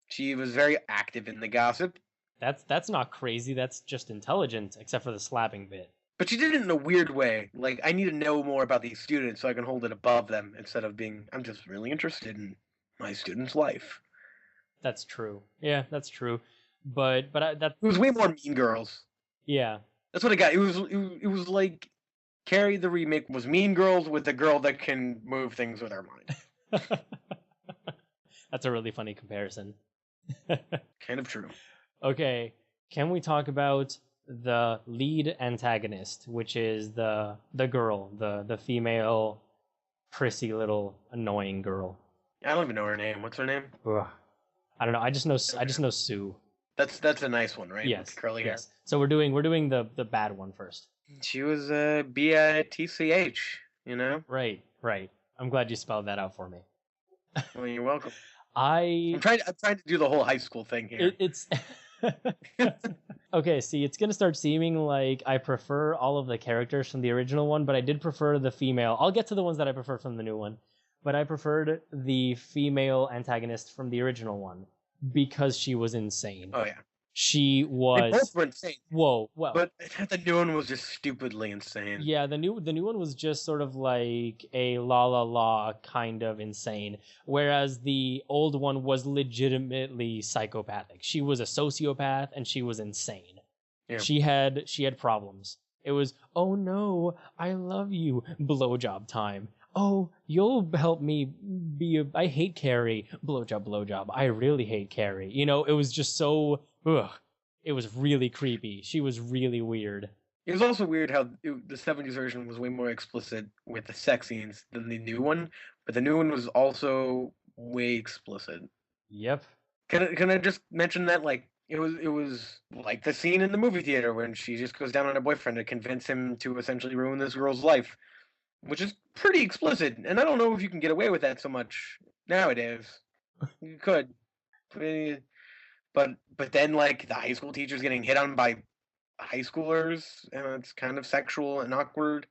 S2: She was very active in the gossip.
S1: That's not crazy. That's just intelligent, except for the slapping bit.
S2: But she did it in a weird way. Like, I need to know more about these students so I can hold it above them instead of being, I'm just really interested in my student's life.
S1: That's true. Yeah, that's true. But that
S2: it was way more Mean Girls.
S1: Yeah,
S2: that's what it got. It was like Carrie the remake was Mean Girls with a girl that can move things with her mind.
S1: That's a really funny comparison.
S2: Kind of true.
S1: Okay, can we talk about the lead antagonist, which is the girl, the female, prissy little annoying girl?
S2: I don't even know her name. What's her name?
S1: Ugh. I don't know. I just know Sue.
S2: That's a nice one, right?
S1: Yes.
S2: With curly hair.
S1: So we're doing the bad one first.
S2: She was BITCH,
S1: Right. I'm glad you spelled that out for me.
S2: Well, you're welcome.
S1: I'm
S2: trying to do the whole high school thing here.
S1: It's okay. See, it's gonna start seeming like I prefer all of the characters from the original one, but I did prefer the female. I'll get to the ones that I prefer from the new one, but I preferred the female antagonist from the original one because she was insane.
S2: Oh yeah.
S1: She was.
S2: They both were insane.
S1: Whoa, well.
S2: But the new one was just stupidly insane.
S1: Yeah, the new one was just sort of like a la kind of insane, whereas the old one was legitimately psychopathic. She was a sociopath and she was insane. Yeah. She had problems. It was, oh no, I love you, blowjob time. Oh, you'll help me I hate Carrie, blowjob. I really hate Carrie. It was just so. Ugh, it was really creepy. She was really weird.
S2: It was also weird how the 70s version was way more explicit with the sex scenes than the new one, but the new one was also way explicit.
S1: Yep.
S2: Can I just mention that, like, it was like the scene in the movie theater when she just goes down on her boyfriend to convince him to essentially ruin this girl's life, which is pretty explicit, and I don't know if you can get away with that so much nowadays. You could. But then, like, the high school teacher's getting hit on by high schoolers, and it's kind of sexual and awkward.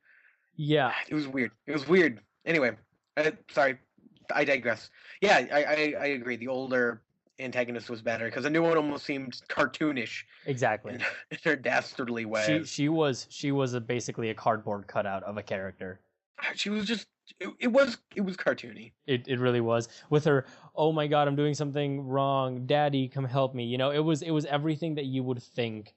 S1: Yeah.
S2: It was weird. Anyway, sorry, I digress. Yeah, I agree. The older antagonist was better, because the new one almost seemed cartoonish.
S1: Exactly.
S2: In her dastardly way.
S1: She was basically a cardboard cutout of a character.
S2: She was just... It was cartoony.
S1: It really was. With her, oh my god, I'm doing something wrong. Daddy, come help me. It was everything that you would think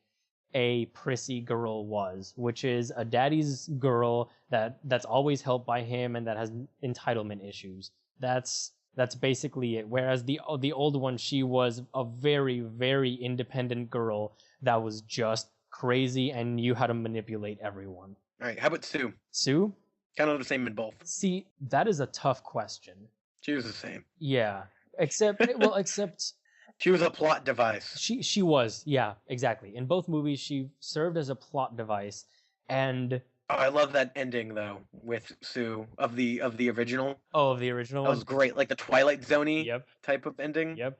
S1: a prissy girl was, which is a daddy's girl that's always helped by him and that has entitlement issues. That's basically it. Whereas the old one, she was a very, very independent girl that was just crazy and knew how to manipulate everyone.
S2: All right, how about Sue?
S1: Sue?
S2: Kind of the same in both.
S1: See, that is a tough question.
S2: She was the same.
S1: Yeah. Except
S2: she was a plot device.
S1: She was, yeah, exactly. In both movies, she served as a plot device, and
S2: I love that ending though with Sue of the original.
S1: Oh, of the original
S2: one. That was great, like the Twilight Zone-y type of ending.
S1: Yep.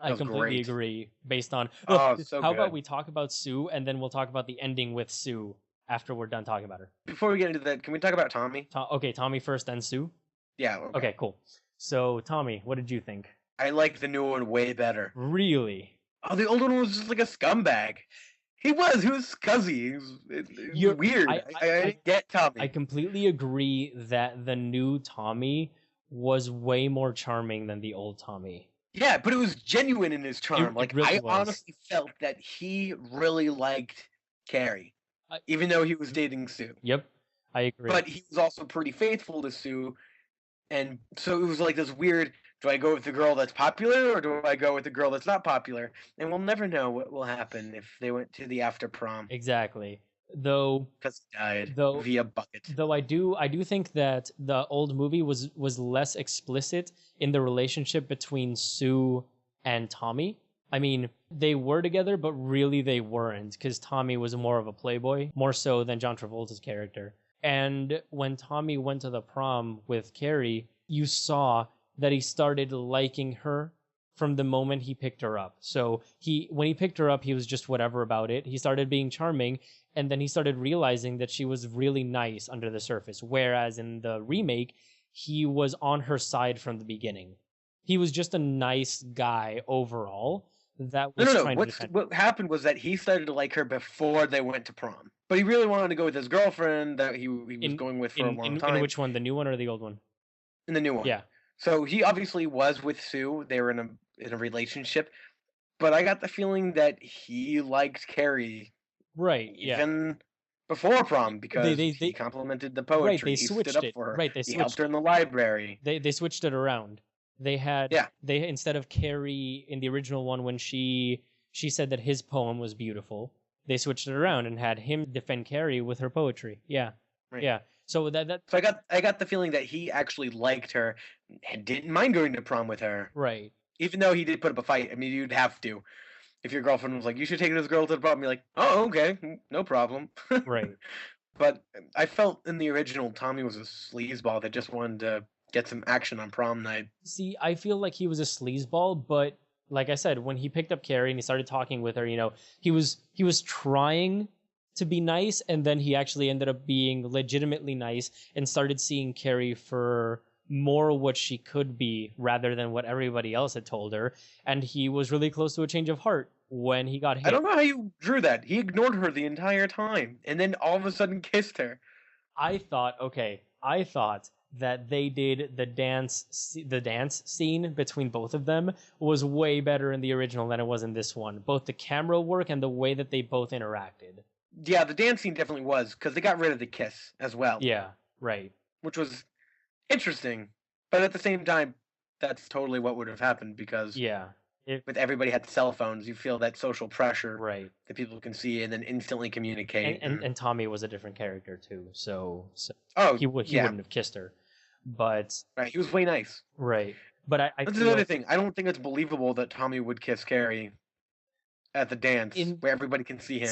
S1: I completely agree. Based on
S2: how
S1: about we talk about Sue and then we'll talk about the ending with Sue after we're done talking about her.
S2: Before we get into that, can we talk about Tommy?
S1: Okay, Tommy first, then Sue.
S2: Yeah.
S1: Okay, cool. So, Tommy, what did you think?
S2: I like the new one way better.
S1: Really?
S2: Oh, the old one was just like a scumbag. He was scuzzy. It was weird. I didn't get Tommy.
S1: I completely agree that the new Tommy was way more charming than the old Tommy.
S2: Yeah, but it was genuine in his charm.
S1: It really
S2: I
S1: was.
S2: honestly felt that he really liked Carrie, even though he was dating Sue.
S1: Yep, I agree.
S2: But he was also pretty faithful to Sue, and so it was like this weird, do I go with the girl that's popular or do I go with the girl that's not popular? And we'll never know what will happen if they went to the after prom.
S1: Exactly. Though
S2: because he died via bucket.
S1: Though I do think that the old movie was less explicit in the relationship between Sue and Tommy. I mean, they were together, but really they weren't, because Tommy was more of a playboy, more so than John Travolta's character. And when Tommy went to the prom with Carrie, you saw that he started liking her from the moment he picked her up. So when he picked her up, he was just whatever about it. He started being charming, and then he started realizing that she was really nice under the surface. Whereas in the remake, he was on her side from the beginning. He was just a nice guy overall. That was
S2: no. What happened was that he started to like her before they went to prom. But he really wanted to go with his girlfriend that he was going with for a long time.
S1: In which one? The new one or the old one?
S2: In the new one.
S1: Yeah.
S2: So he obviously was with Sue. They were in a relationship. But I got the feeling that he liked Carrie.
S1: Right, yeah.
S2: Even before prom, because he complimented the poetry.
S1: Right, they switched it.
S2: For her.
S1: Right,
S2: he helped her in the library.
S1: They switched it around. They had they instead of Carrie in the original one when she said that his poem was beautiful, they switched it around and had him defend Carrie with her poetry. Yeah. Right. Yeah. So
S2: So I got the feeling that he actually liked her and didn't mind going to prom with her.
S1: Right.
S2: Even though he did put up a fight. I mean, you'd have to. If your girlfriend was like, you should take this girl to the prom, you're like, oh, okay, no problem.
S1: Right.
S2: But I felt in the original, Tommy was a sleazeball that just wanted to get some action on prom night.
S1: See, I feel like he was a sleazeball, but like I said, when he picked up Carrie and he started talking with her, he was trying to be nice, and then he actually ended up being legitimately nice and started seeing Carrie for more what she could be rather than what everybody else had told her, and he was really close to a change of heart when he got hit.
S2: I don't know how you drew that. He ignored her the entire time and then all of a sudden kissed her.
S1: I thought that they did the dance scene between both of them was way better in the original than it was in this one. Both the camera work and the way that they both interacted.
S2: Yeah, the dance scene definitely was, because they got rid of the kiss as well.
S1: Yeah, right.
S2: Which was interesting, but at the same time, that's totally what would have happened, because with everybody had cell phones, you feel that social pressure that people can see and then instantly communicate.
S1: And Tommy was a different character too, so he wouldn't have kissed her. But
S2: he was way nice.
S1: Right. But
S2: that's another thing. I don't think it's believable that Tommy would kiss Carrie at the dance where everybody can see him.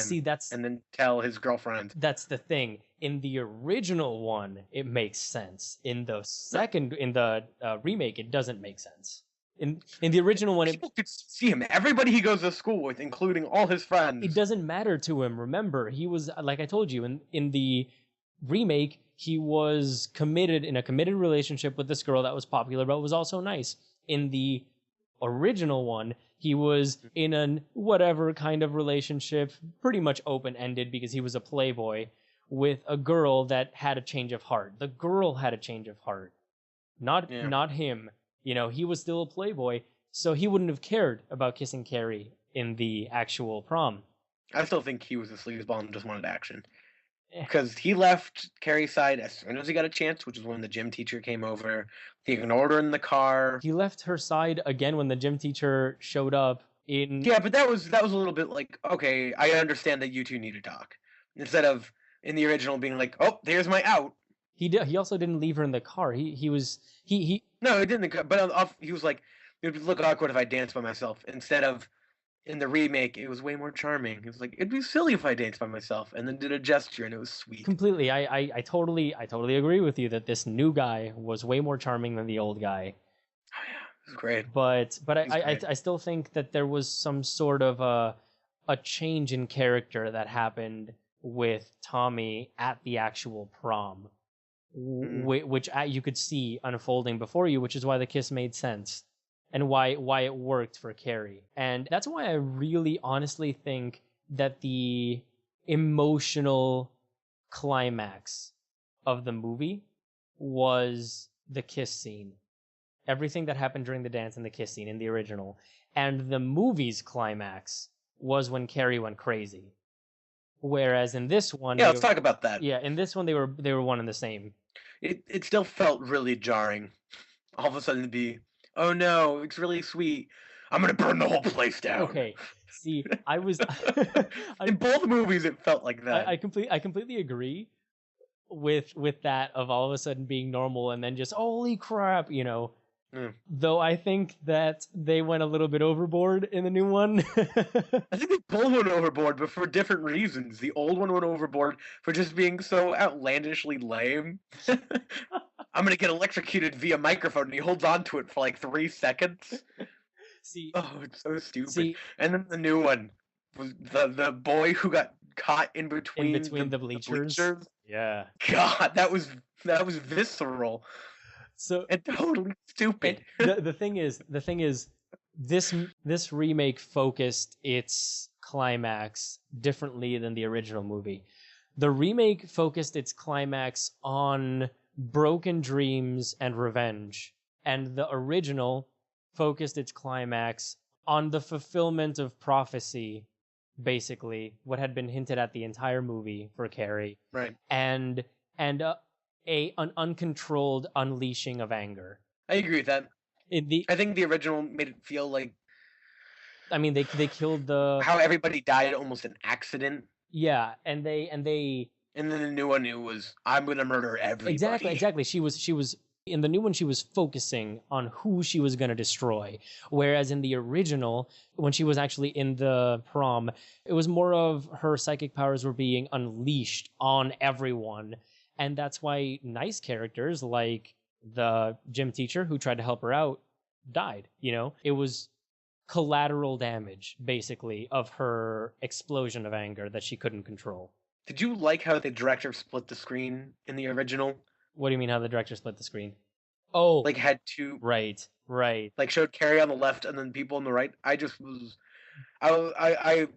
S2: And then tell his girlfriend.
S1: That's the thing. In the original one, it makes sense. In the remake, it doesn't make sense. In the original one,
S2: people could see him. Everybody he goes to school with, including all his friends.
S1: It doesn't matter to him. Remember, he was, like I told you, in the remake, he was in a committed relationship with this girl that was popular, but was also nice. In the original one, he was in a whatever kind of relationship, pretty much open-ended because he was a playboy, with a girl that had a change of heart. The girl had a change of heart, not him. He was still a playboy, so he wouldn't have cared about kissing Carrie in the actual prom.
S2: I still think he was a sleazeball and just wanted action. Because he left Carrie's side as soon as he got a chance, which is when the gym teacher came over. He ignored her in the car.
S1: He left her side again when the gym teacher showed up in...
S2: Yeah, but that was a little bit like, okay, I understand that you two need to talk. Instead of, in the original, being like, oh, there's my out.
S1: He also didn't leave her in the car. No,
S2: he didn't. But he was like, it would look awkward if I danced by myself. Instead of, in the remake, it was way more charming. It was like, it'd be silly if I danced by myself, and then did a gesture, and it was sweet.
S1: Completely. I totally agree with you that this new guy was way more charming than the old guy.
S2: Oh yeah, it was great.
S1: But I still think that there was some sort of a change in character that happened with Tommy at the actual prom. which you could see unfolding before you, which is why the kiss made sense and why it worked for Carrie. And that's why I really honestly think that the emotional climax of the movie was the kiss scene. Everything that happened during the dance and the kiss scene in the original. And the movie's climax was when Carrie went crazy. Whereas in this one,
S2: let's talk about that.
S1: Yeah, in this one they were one and the same.
S2: It still felt really jarring. All of a sudden to be, oh no, it's really sweet. I'm gonna burn the whole place down.
S1: Okay. See, I was
S2: in both movies it felt like that.
S1: I completely agree with that of all of a sudden being normal and then just holy crap, you know. Though I think that they went a little bit overboard in the new one.
S2: I think they both went overboard, but for different reasons. The old one went overboard for just being so outlandishly lame. I'm gonna get electrocuted via microphone, and he holds on to it for like 3 seconds.
S1: See,
S2: it's so stupid. And then the new one was the boy who got caught in between
S1: the bleachers. Yeah.
S2: God, that was visceral.
S1: So
S2: and totally stupid.
S1: The thing is, this remake focused its climax differently than the original movie. The remake focused its climax on broken dreams and revenge, and the original focused its climax on the fulfillment of prophecy, basically what had been hinted at the entire movie for Carrie,
S2: right?
S1: And an uncontrolled unleashing of anger.
S2: I agree with that. I think the original made it feel like,
S1: I mean, they killed
S2: how everybody died almost an accident.
S1: Yeah, and then
S2: the new one, it was, I'm gonna murder everybody.
S1: Exactly. She was in the new one, she was focusing on who she was gonna destroy, whereas in the original, when she was actually in the prom, it was more of her psychic powers were being unleashed on everyone. And that's why nice characters like the gym teacher who tried to help her out died, you know? It was collateral damage, basically, of her explosion of anger that she couldn't control.
S2: Did you like how the director split the screen in the original?
S1: What do you mean how the director split the screen? Oh.
S2: Like had two...
S1: Right. Like
S2: showed Carrie on the left and then people on the right. I just was... I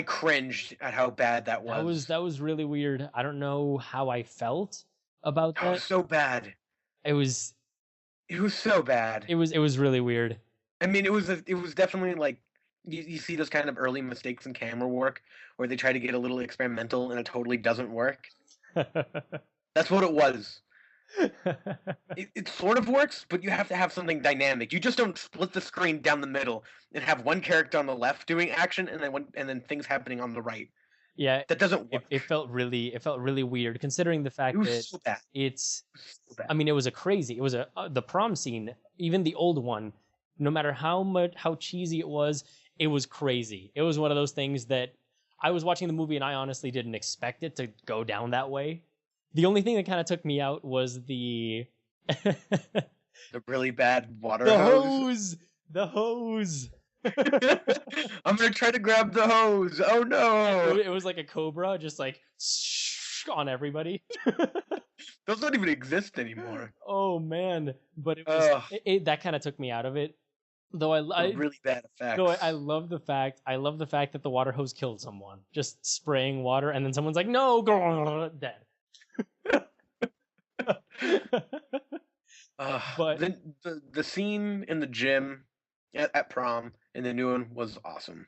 S2: cringed at how bad that was.
S1: That was really weird. I don't know how I felt about that.
S2: It was so bad.
S1: It was
S2: so bad.
S1: It was really weird.
S2: I mean, it was definitely like you see those kind of early mistakes in camera work where they try to get a little experimental and it totally doesn't work. That's what it was. It sort of works, but you have to have something dynamic. You just don't split the screen down the middle and have one character on the left doing action and then things happening on the right.
S1: Yeah,
S2: that doesn't work.
S1: It felt really weird, considering the fact that
S2: so bad.
S1: It's. So bad. I mean, it was the prom scene, even the old one. No matter how cheesy it was crazy. It was one of those things that I was watching the movie and I honestly didn't expect it to go down that way. The only thing that kind of took me out was the
S2: really bad water hose.
S1: The hose.
S2: I'm gonna try to grab the hose. Oh no!
S1: It was like a cobra, just like on everybody.
S2: Those don't even exist anymore.
S1: Oh man! But it was that kind of took me out of it. Though I
S2: really bad effects.
S1: Though I love the fact that the water hose killed someone, just spraying water, and then someone's like, "No, dead."
S2: But the scene in the gym at prom in the new one was awesome.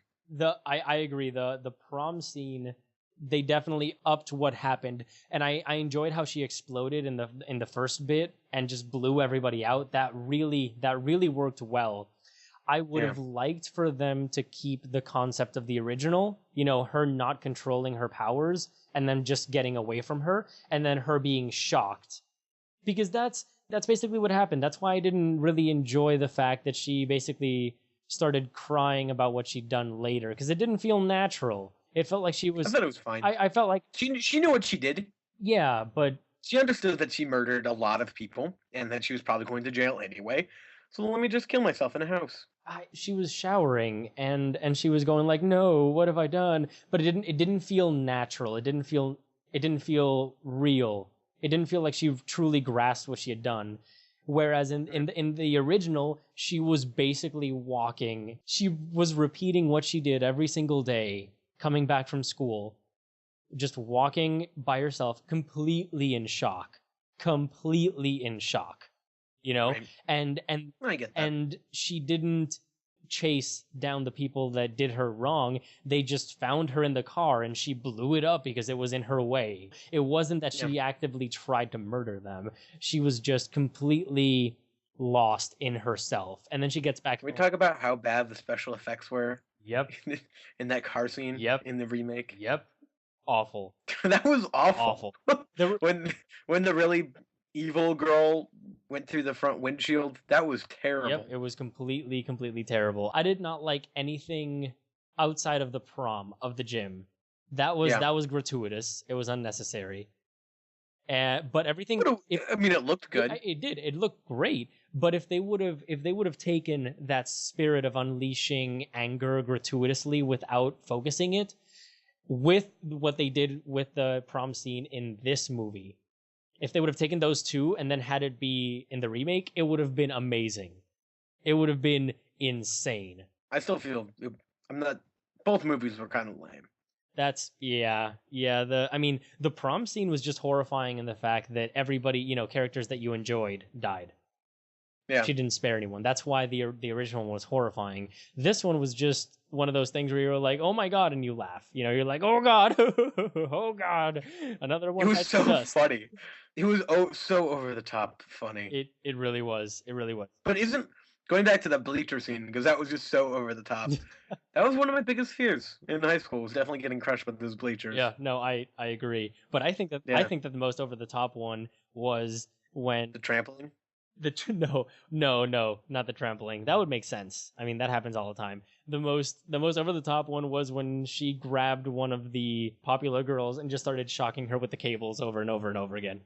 S1: I agree. The prom scene, they definitely upped what happened, and I enjoyed how she exploded in the first bit and just blew everybody out. That really worked well. I would have liked for them to keep the concept of the original, you know, her not controlling her powers and then just getting away from her and then her being shocked. Because that's basically what happened. That's why I didn't really enjoy the fact that she basically started crying about what she'd done later, because it didn't feel natural. It felt like she was...
S2: I thought it was fine.
S1: I felt like...
S2: She knew what she did.
S1: Yeah, but...
S2: She understood that she murdered a lot of people and that she was probably going to jail anyway. So let me just kill myself in a house.
S1: She was showering and she was going like, "No, what have I done?" But it didn't feel natural. It didn't feel real. It didn't feel like she truly grasped what she had done. Whereas in the original, she was basically walking. She was repeating what she did every single day, coming back from school, just walking by herself, completely in shock. Completely in shock. You know?
S2: Right.
S1: And
S2: I get that.
S1: and she didn't chase down the people that did her wrong. They just found her in the car and she blew it up because it was in her way. It wasn't that she actively tried to murder them. She was just completely lost in herself. And then she gets back.
S2: Can we talk about how bad the special effects were?
S1: Yep.
S2: In that car scene.
S1: Yep.
S2: In the remake.
S1: Yep. Awful.
S2: That was awful.
S1: Awful.
S2: When the really evil girl went through the front windshield, that was terrible.
S1: Yep, it was completely terrible. I did not like anything outside of the prom of the gym. That was gratuitous. It was unnecessary. But everything.
S2: It looked good.
S1: It did. It looked great. But if they would have taken that spirit of unleashing anger gratuitously without focusing it, with what they did with the prom scene in this movie. If they would have taken those two and then had it be in the remake, it would have been amazing. It would have been insane.
S2: I still feel both movies were kind of lame.
S1: That's the prom scene was just horrifying in the fact that everybody, characters that you enjoyed died.
S2: Yeah.
S1: She didn't spare anyone. That's why the original one was horrifying. This one was just one of those things where you're like, oh my god, and you laugh. You're like, oh god, oh god, another one.
S2: It was so funny. It was so over the top funny.
S1: It really was. It really was.
S2: But going back to the bleacher scene, because that was just so over the top. That was one of my biggest fears in high school. Was definitely getting crushed with those bleachers.
S1: Yeah, no, I agree. But I think that the most over the top one was when
S2: the trampling.
S1: No, not the trampling. That would make sense. I mean, that happens all the time. The most over the top one was when she grabbed one of the popular girls and just started shocking her with the cables over and over and over again.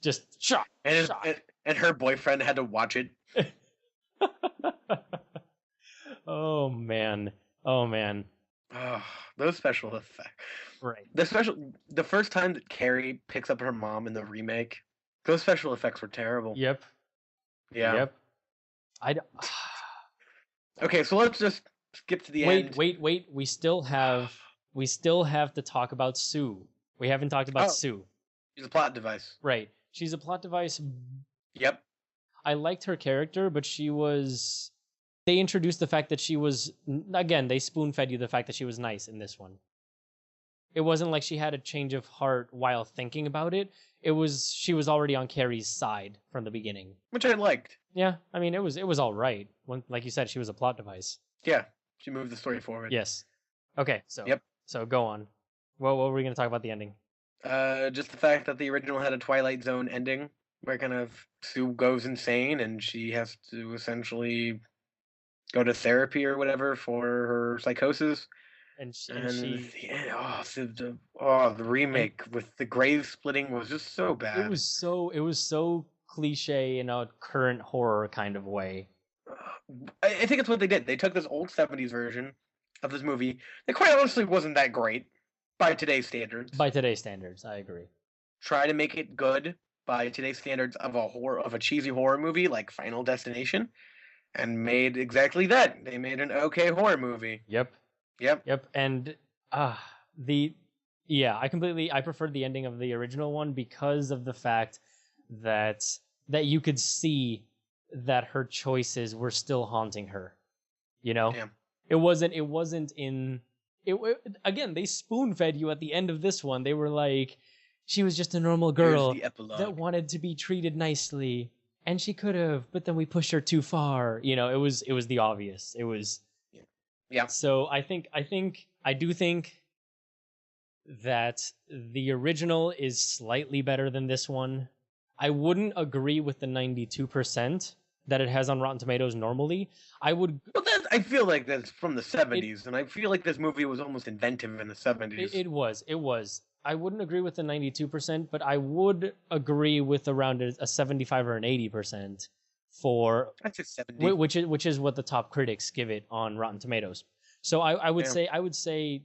S1: Just shock.
S2: And her boyfriend had to watch it.
S1: Oh man.
S2: Oh, those special effects.
S1: Right.
S2: The first time that Carrie picks up her mom in the remake, those special effects were terrible.
S1: Yep.
S2: Yeah.
S1: Yep.
S2: Okay, so let's just skip to the end.
S1: Wait. We still have to talk about Sue. We haven't talked about Sue.
S2: She's a plot device.
S1: Right. She's a plot device.
S2: Yep.
S1: I liked her character, but they introduced the fact that she was, again, they spoon-fed you the fact that she was nice in this one. It wasn't like she had a change of heart while thinking about it. She was already on Carrie's side from the beginning.
S2: Which I liked.
S1: Yeah, I mean, it was all right. Like you said, she was a plot device.
S2: Yeah, she moved the story forward.
S1: Yes. Okay, so.
S2: Yep.
S1: So go on. What were we going to talk about the ending?
S2: Just the fact that the original had a Twilight Zone ending, where kind of Sue goes insane and she has to essentially go to therapy or whatever for her psychosis. The remake with the grave splitting was just so bad.
S1: It was so cliche in a current horror kind of way.
S2: I think it's what they did. They took this old 70s version of this movie that quite honestly wasn't that great by today's standards.
S1: By today's standards, I agree.
S2: Try to make it good by today's standards of a cheesy horror movie like Final Destination, and made exactly that. They made an okay horror movie.
S1: Yep. And I preferred the ending of the original one because of the fact that you could see that her choices were still haunting her.
S2: Yeah.
S1: It wasn't in it again, they spoon-fed you at the end of this one. They were like, she was just a normal girl that wanted to be treated nicely, and she could have, but then we pushed her too far. It was the obvious. It was.
S2: Yeah.
S1: So I do think that the original is slightly better than this one. I wouldn't agree with the 92% that it has on Rotten Tomatoes normally. I
S2: feel like that's from the 70s, and I feel like this movie was almost inventive in the 70s.
S1: It was. I wouldn't agree with the 92%, but I would agree with around a 75 or an 80% for
S2: I'd say 70,
S1: which is what the top critics give it on Rotten Tomatoes. So I would say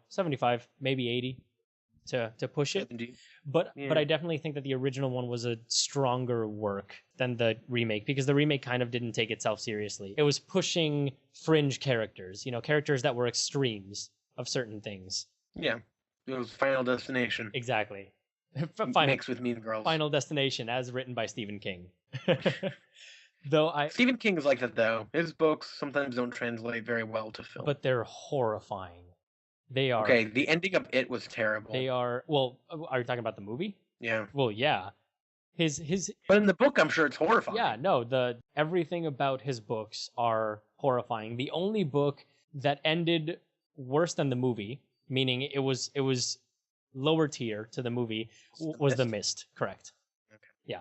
S1: 75, maybe 80. to push it.
S2: Indeed.
S1: But
S2: Yeah.
S1: but I definitely think that the original one was a stronger work than the remake, because the remake kind of didn't take itself seriously. It was pushing fringe characters, characters that were extremes of certain things.
S2: Yeah. It was Final Destination.
S1: Exactly.
S2: Mixed with Mean Girls.
S1: Final Destination, as written by Stephen King.
S2: Stephen King is like that, though. His books sometimes don't translate very well to film.
S1: But they're horrifying. They are.
S2: Okay, the ending of It was terrible.
S1: They are. Well, are you talking about the movie?
S2: Yeah.
S1: Well, yeah. His.
S2: But in the book, I'm sure it's horrifying.
S1: Yeah, no. Everything about his books are horrifying. The only book that ended worse than the movie, meaning it was lower tier to the movie, was The Mist. Correct.
S2: Okay.
S1: Yeah.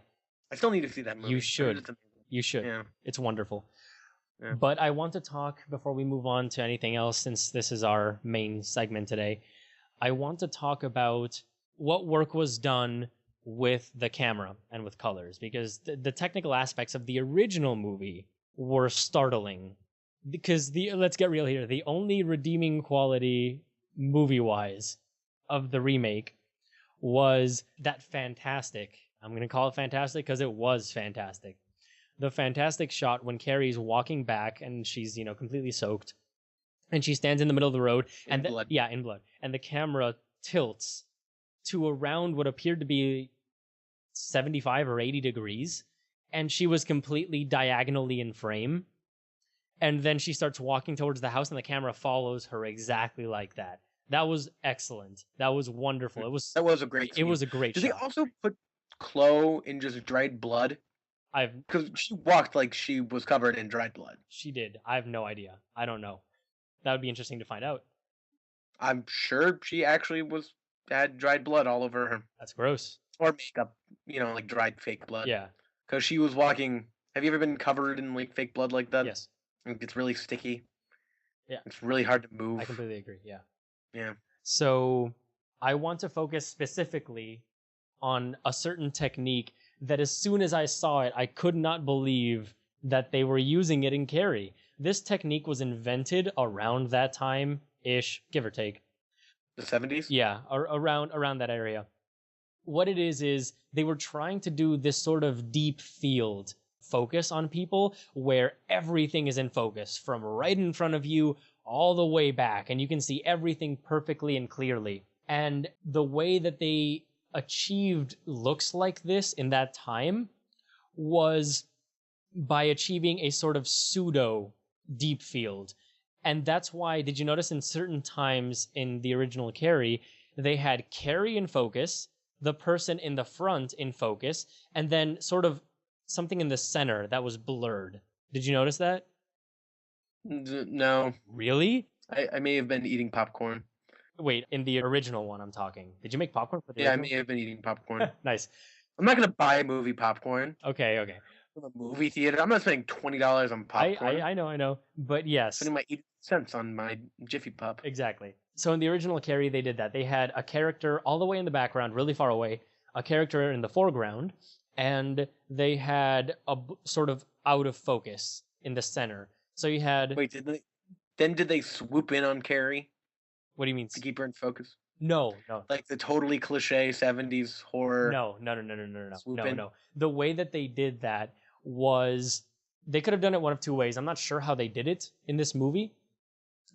S2: I still need to see that movie.
S1: You should. You should.
S2: Yeah.
S1: It's wonderful.
S2: Yeah.
S1: But I want to talk, before we move on to anything else, since this is our main segment today, I want to talk about what work was done with the camera and with colors, because the technical aspects of the original movie were startling. Because let's get real here, the only redeeming quality movie-wise of the remake was that fantastic, I'm going to call it fantastic because it was fantastic, the fantastic shot when Carrie's walking back and she's, completely soaked, and she stands in the middle of the road
S2: in blood.
S1: Yeah, in blood, and the camera tilts to around what appeared to be 75 or 80 degrees, and she was completely diagonally in frame, and then she starts walking towards the house and the camera follows her exactly like that. That was excellent. That was wonderful. That was a great scene. It was a great
S2: shot.
S1: Did
S2: they also put Chloe in just dried blood? Because she walked like she was covered in dried blood.
S1: She did. I have no idea. I don't know. That would be interesting to find out.
S2: I'm sure she actually had dried blood all over her.
S1: That's gross.
S2: Or makeup, like dried fake blood.
S1: Yeah.
S2: Because she was walking. Have you ever been covered in like fake blood like that?
S1: Yes.
S2: It gets really sticky.
S1: Yeah.
S2: It's really hard to move.
S1: I completely agree. Yeah.
S2: Yeah.
S1: So I want to focus specifically on a certain technique that as soon as I saw it, I could not believe that they were using it in Carrie. This technique was invented around that time-ish, give or take.
S2: The 70s?
S1: Yeah, around that area. What it is they were trying to do this sort of deep field focus on people where everything is in focus from right in front of you all the way back, and you can see everything perfectly and clearly. And the way that they achieved looks like this in that time was by achieving a sort of pseudo deep field. And that's why, did you notice in certain times in the original Carrie, they had Carrie in focus, the person in the front in focus, and then sort of something in the center that was blurred. Did you notice that?
S2: No.
S1: Really?
S2: I may have been eating popcorn.
S1: Wait, in the original one I'm talking. Did you make popcorn for the
S2: original?
S1: original?
S2: I may have been eating popcorn.
S1: Nice.
S2: I'm not going to buy movie popcorn.
S1: Okay.
S2: From a movie theater. I'm not spending $20 on popcorn.
S1: I know. But yes.
S2: Spending my 80 cents on my Jiffy Pop.
S1: Exactly. So in the original Carrie, they did that. They had a character all the way in the background, really far away, a character in the foreground, and they had a sort of out of focus in the center. So you had...
S2: Wait, did they swoop in on Carrie?
S1: What do you mean?
S2: To keep her in focus?
S1: No.
S2: Like the totally cliche 70s horror.
S1: No. No. The way that they did that was, they could have done it one of two ways. I'm not sure how they did it in this movie,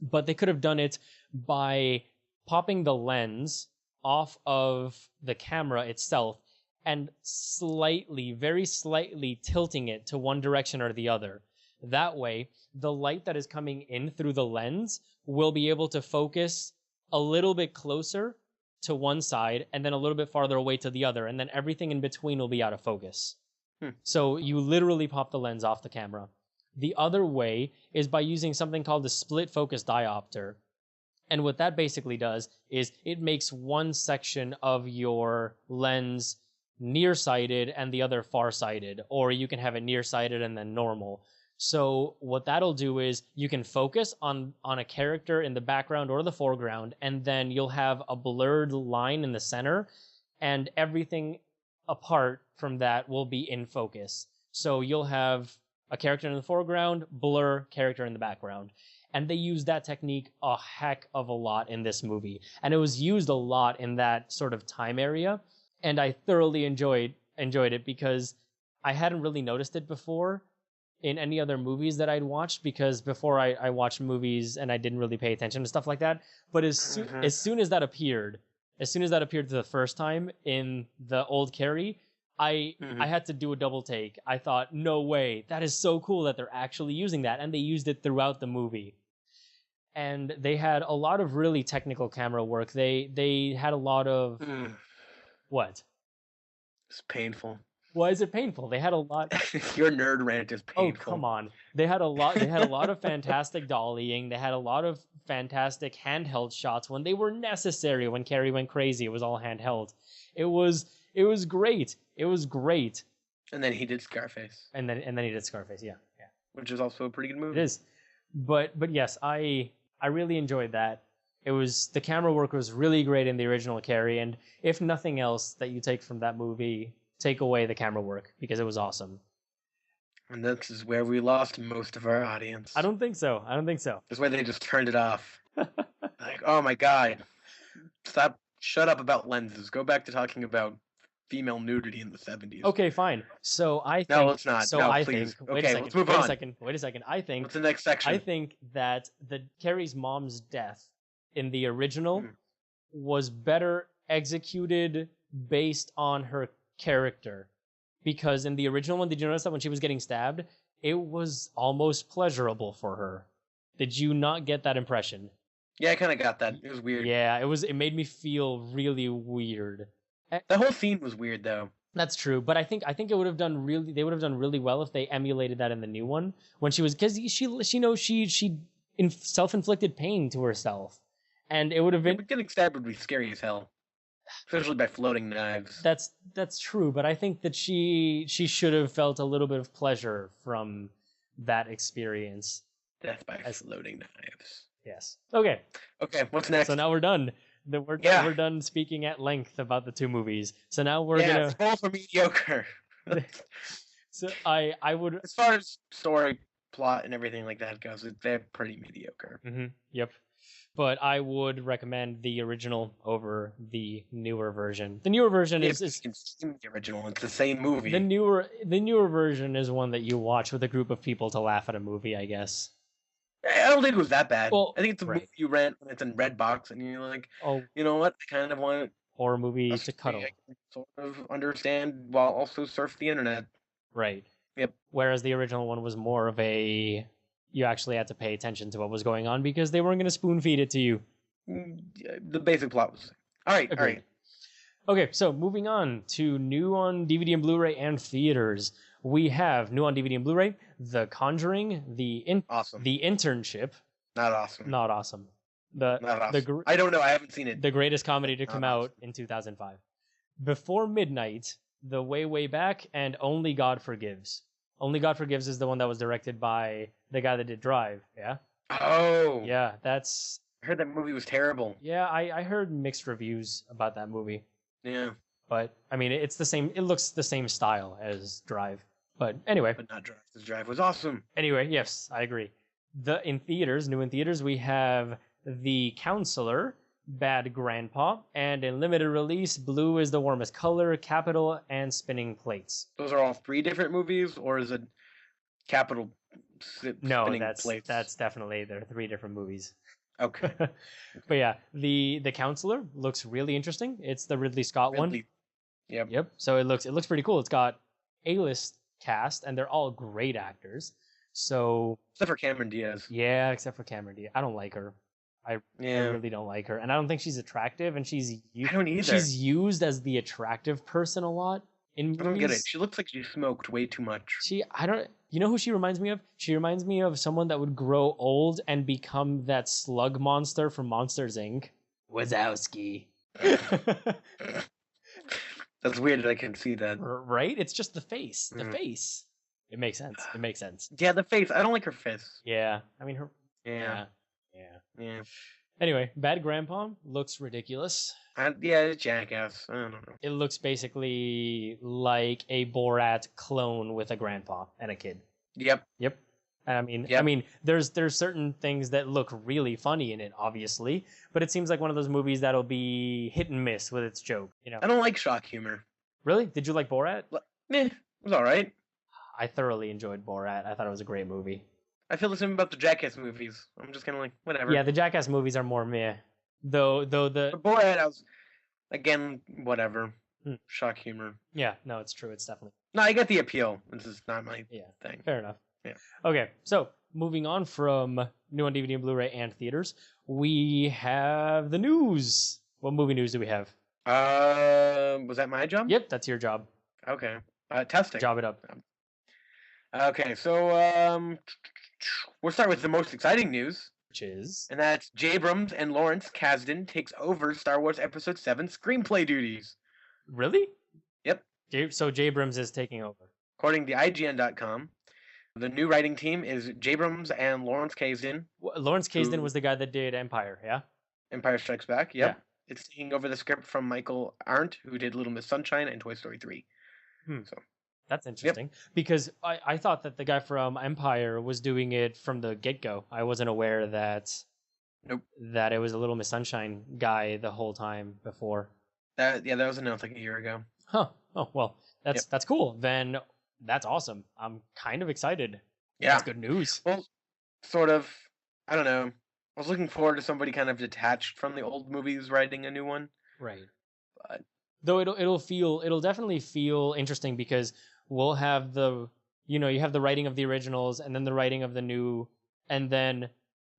S1: but they could have done it by popping the lens off of the camera itself and very slightly tilting it to one direction or the other. That way, the light that is coming in through the lens will be able to focus a little bit closer to one side and then a little bit farther away to the other, and then everything in between will be out of focus. So you literally pop the lens off the camera. The other way is by using something called the split focus diopter. And what that basically does is it makes one section of your lens nearsighted and the other farsighted, or you can have it nearsighted and then normal. So what that'll do is you can focus on a character in the background or the foreground, and then you'll have a blurred line in the center, and everything apart from that will be in focus. So you'll have a character in the foreground, blur, character in the background. And they used that technique a heck of a lot in this movie. And it was used a lot in that sort of time area. And I thoroughly enjoyed it because I hadn't really noticed it before in any other movies that I'd watched, because before I watched movies and I didn't really pay attention to stuff like that. But as soon as that appeared the first time in the old Carrie, I had to do a double take. I thought, no way, that is so cool that they're actually using that, and they used it throughout the movie. And they had a lot of really technical camera work. They had a lot of what?
S2: It's painful.
S1: Why is it painful? They had a lot.
S2: Your nerd rant is painful.
S1: Oh, come on. They had a lot of fantastic dollying. They had a lot of fantastic handheld shots when they were necessary. When Carrie went crazy, it was all handheld. It was great. It was great.
S2: And then he did Scarface.
S1: And then he did Scarface. Yeah.
S2: Which is also a pretty good movie.
S1: It is. But yes, I really enjoyed that. The camera work was really great in the original Carrie, and if nothing else that you take from that movie, take away the camera work, because it was awesome.
S2: And this is where we lost most of our audience.
S1: I don't think so.
S2: That's why they just turned it off. Like, oh my god. Shut up about lenses. Go back to talking about female nudity in the 70s.
S1: Okay, fine. So I think...
S2: No, let's not.
S1: So
S2: no,
S1: I
S2: please.
S1: think... Wait a second.
S2: Let's move on.
S1: Wait a second. I think...
S2: What's the next section?
S1: I think that Carrie's mom's death in the original was better executed based on her character. Because in the original one, did you notice that when she was getting stabbed, it was almost pleasurable for her? Did you not get that impression?
S2: Yeah, I kind of got that. It was weird.
S1: Yeah, it made me feel really weird.
S2: The whole scene was weird, though.
S1: That's true, but I think they would have done really well if they emulated that in the new one, when she was, because she knows she self-inflicted pain to herself, and it would have been...
S2: But getting stabbed would be scary as hell, especially by floating knives.
S1: That's true, but I think that she should have felt a little bit of pleasure from that experience.
S2: Death by floating knives.
S1: Yes. Okay.
S2: What's next?
S1: So now we're done. We're done speaking at length about the two movies. So now we're gonna...
S2: scroll for mediocre.
S1: So I would...
S2: As far as story, plot, and everything like that goes, they're pretty mediocre.
S1: Mm-hmm. Yep. But I would recommend the original over the newer version. The newer version is
S2: the original. It's the same movie.
S1: The newer version is one that you watch with a group of people to laugh at a movie, I guess.
S2: I don't think it was that bad.
S1: Well,
S2: I think it's a movie you rent when it's in Redbox, and you're like,
S1: oh,
S2: you know what? I kind of want
S1: horror movie to cuddle.
S2: I can sort of understand while also surf the internet.
S1: Right.
S2: Yep.
S1: Whereas the original one was more of a... You actually had to pay attention to what was going on because they weren't going to spoon feed it to you.
S2: The basic plot was... All right.
S1: Agreed. All right. Okay, so moving on to new on DVD and Blu-ray and theaters. We have new on DVD and Blu-ray, The Conjuring,
S2: Awesome.
S1: The Internship.
S2: Not awesome.
S1: Not awesome.
S2: Not awesome. I don't know. I haven't seen it.
S1: The greatest comedy to come out in 2005. Before Midnight, The Way, Way Back, and Only God Forgives. Only God Forgives is the one that was directed by the guy that did Drive, yeah?
S2: Oh!
S1: Yeah, that's...
S2: I heard that movie was terrible.
S1: Yeah, I heard mixed reviews about that movie.
S2: Yeah.
S1: But, I mean, it looks the same style as Drive. But anyway.
S2: But not Drive, because Drive was awesome.
S1: Anyway, yes, I agree. New in theaters, we have The Counselor, Bad Grandpa, and in limited release, Blue is the Warmest Color, Capital, and Spinning Plates.
S2: Those are all 3 different movies, or is it Capital, Spinning Plates?
S1: That's definitely, they're 3 different movies.
S2: Okay.
S1: But yeah, the Counselor looks really interesting. It's the Ridley Scott one. Yep. So it looks pretty cool. It's got A-list cast, and they're all great actors. So
S2: except for Cameron Diaz.
S1: Yeah, except for Cameron Diaz. I don't like her. I really don't like her, and I don't think she's attractive. And I don't either. She's used as the attractive person a lot in movies.
S2: I don't get it. She looks like she smoked way too much.
S1: You know who she reminds me of? She reminds me of someone that would grow old and become that slug monster from Monsters, Inc. Wazowski.
S2: That's weird that I can see that.
S1: Right? It's just the face. The face. It makes sense.
S2: Yeah, the face. I don't like her face.
S1: Yeah. I mean, her...
S2: Yeah.
S1: Anyway, Bad Grandpa looks ridiculous.
S2: It's Jackass. I don't know.
S1: It looks basically like a Borat clone with a grandpa and a kid.
S2: Yep.
S1: And I mean,
S2: Yep.
S1: there's certain things that look really funny in it, obviously, but it seems like one of those movies that'll be hit and miss with its joke. You know.
S2: I don't like shock humor.
S1: Really? Did you like Borat?
S2: It was all right.
S1: I thoroughly enjoyed Borat. I thought it was a great movie.
S2: I feel the same about the Jackass movies. I'm just kind of like, whatever.
S1: Yeah, the Jackass movies are more meh. Though the
S2: But Borat, I was, again, whatever. Shock humor.
S1: Yeah, no, it's true. It's definitely.
S2: No, I get the appeal. This is not my thing.
S1: Fair enough.
S2: Yeah.
S1: Okay, so moving on from new on DVD and Blu-ray and theaters, we have the news. What movie news do we have?
S2: Was that my job?
S1: Yep, that's your job.
S2: Okay. Testing.
S1: Job it up.
S2: Okay, so we'll start with the most exciting news.
S1: Which is?
S2: And that's Abrams and Lawrence Kasdan takes over Star Wars Episode 7 screenplay duties.
S1: Really?
S2: Yep.
S1: So Abrams is taking over.
S2: According to IGN.com, the new writing team is Abrams and Lawrence Kasdan.
S1: Lawrence Kasdan was the guy that did Empire, yeah?
S2: Empire Strikes Back, yep.
S1: Yeah.
S2: It's taking over the script from Michael Arndt, who did Little Miss Sunshine and Toy Story 3. So
S1: that's interesting, because I thought that the guy from Empire was doing it from the get-go. I wasn't aware that that it was a Little Miss Sunshine guy the whole time before.
S2: That was announced like a year ago.
S1: Huh. Oh, well, that's cool. Then that's awesome. I'm kind of excited.
S2: Yeah.
S1: That's good news.
S2: Well, sort of. I don't know. I was looking forward to somebody kind of detached from the old movies writing a new one.
S1: Right.
S2: But
S1: though it'll definitely feel interesting, because we'll have you have the writing of the originals and then the writing of the new, and then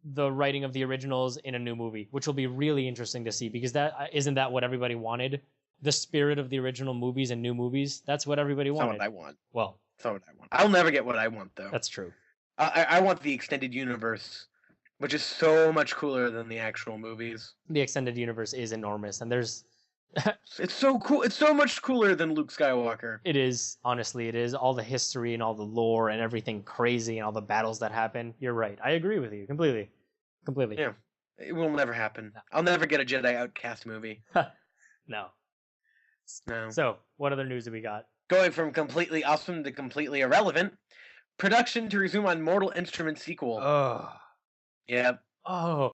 S1: the writing of the originals in a new movie, which will be really interesting to see, because isn't that what everybody wanted? The spirit of the original movies and new movies. That's what everybody wanted.
S2: That's what I want.
S1: Well,
S2: that's not what I want. I'll never get what I want, though.
S1: That's true.
S2: I want the extended universe, which is so much cooler than the actual movies.
S1: The extended universe is enormous, and there's
S2: it's so cool. It's so much cooler than Luke Skywalker.
S1: It is. Honestly, it is. All the history and all the lore and everything crazy and all the battles that happen. You're right. I agree with you completely.
S2: Yeah. It will never happen. I'll never get a Jedi Outcast movie.
S1: No.
S2: No.
S1: So, what other news do we got?
S2: Going from completely awesome to completely irrelevant. Production to resume on Mortal Instruments sequel.
S1: Oh.
S2: Yeah.
S1: Oh.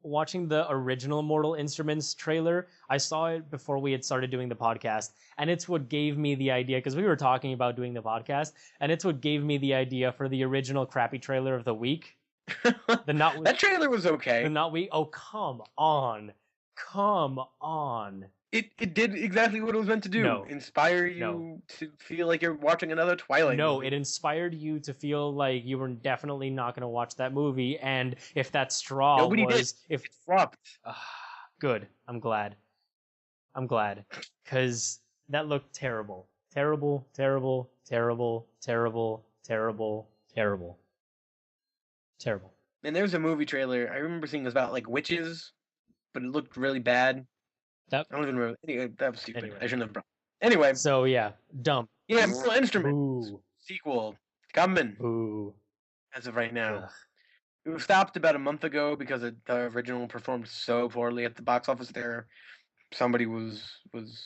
S1: Watching the original Mortal Instruments trailer, I saw it before we had started doing the podcast, and it's what gave me the idea, because we were talking about doing the podcast, and it's what gave me the idea for the original crappy trailer of the week.
S2: That trailer was okay.
S1: The not week. Oh, come on.
S2: It did exactly what it was meant to do.
S1: No.
S2: Inspire you to feel like you're watching another Twilight movie.
S1: It inspired you to feel like you were definitely not going to watch that movie, and if that straw
S2: Nobody
S1: was...
S2: did. If it flopped.
S1: Good. I'm glad. Because that looked terrible. Terrible.
S2: And there was a movie trailer I remember seeing, it was about like witches, but it looked really bad. I don't even remember. Anyway, that was stupid.
S1: Anyway.
S2: I shouldn't have brought. Anyway.
S1: So yeah, dumb.
S2: Yeah, Mortal Instruments sequel coming.
S1: Ooh.
S2: As of right now.
S1: Ugh.
S2: It was stopped about a month ago because the original performed so poorly at the box office. There, somebody was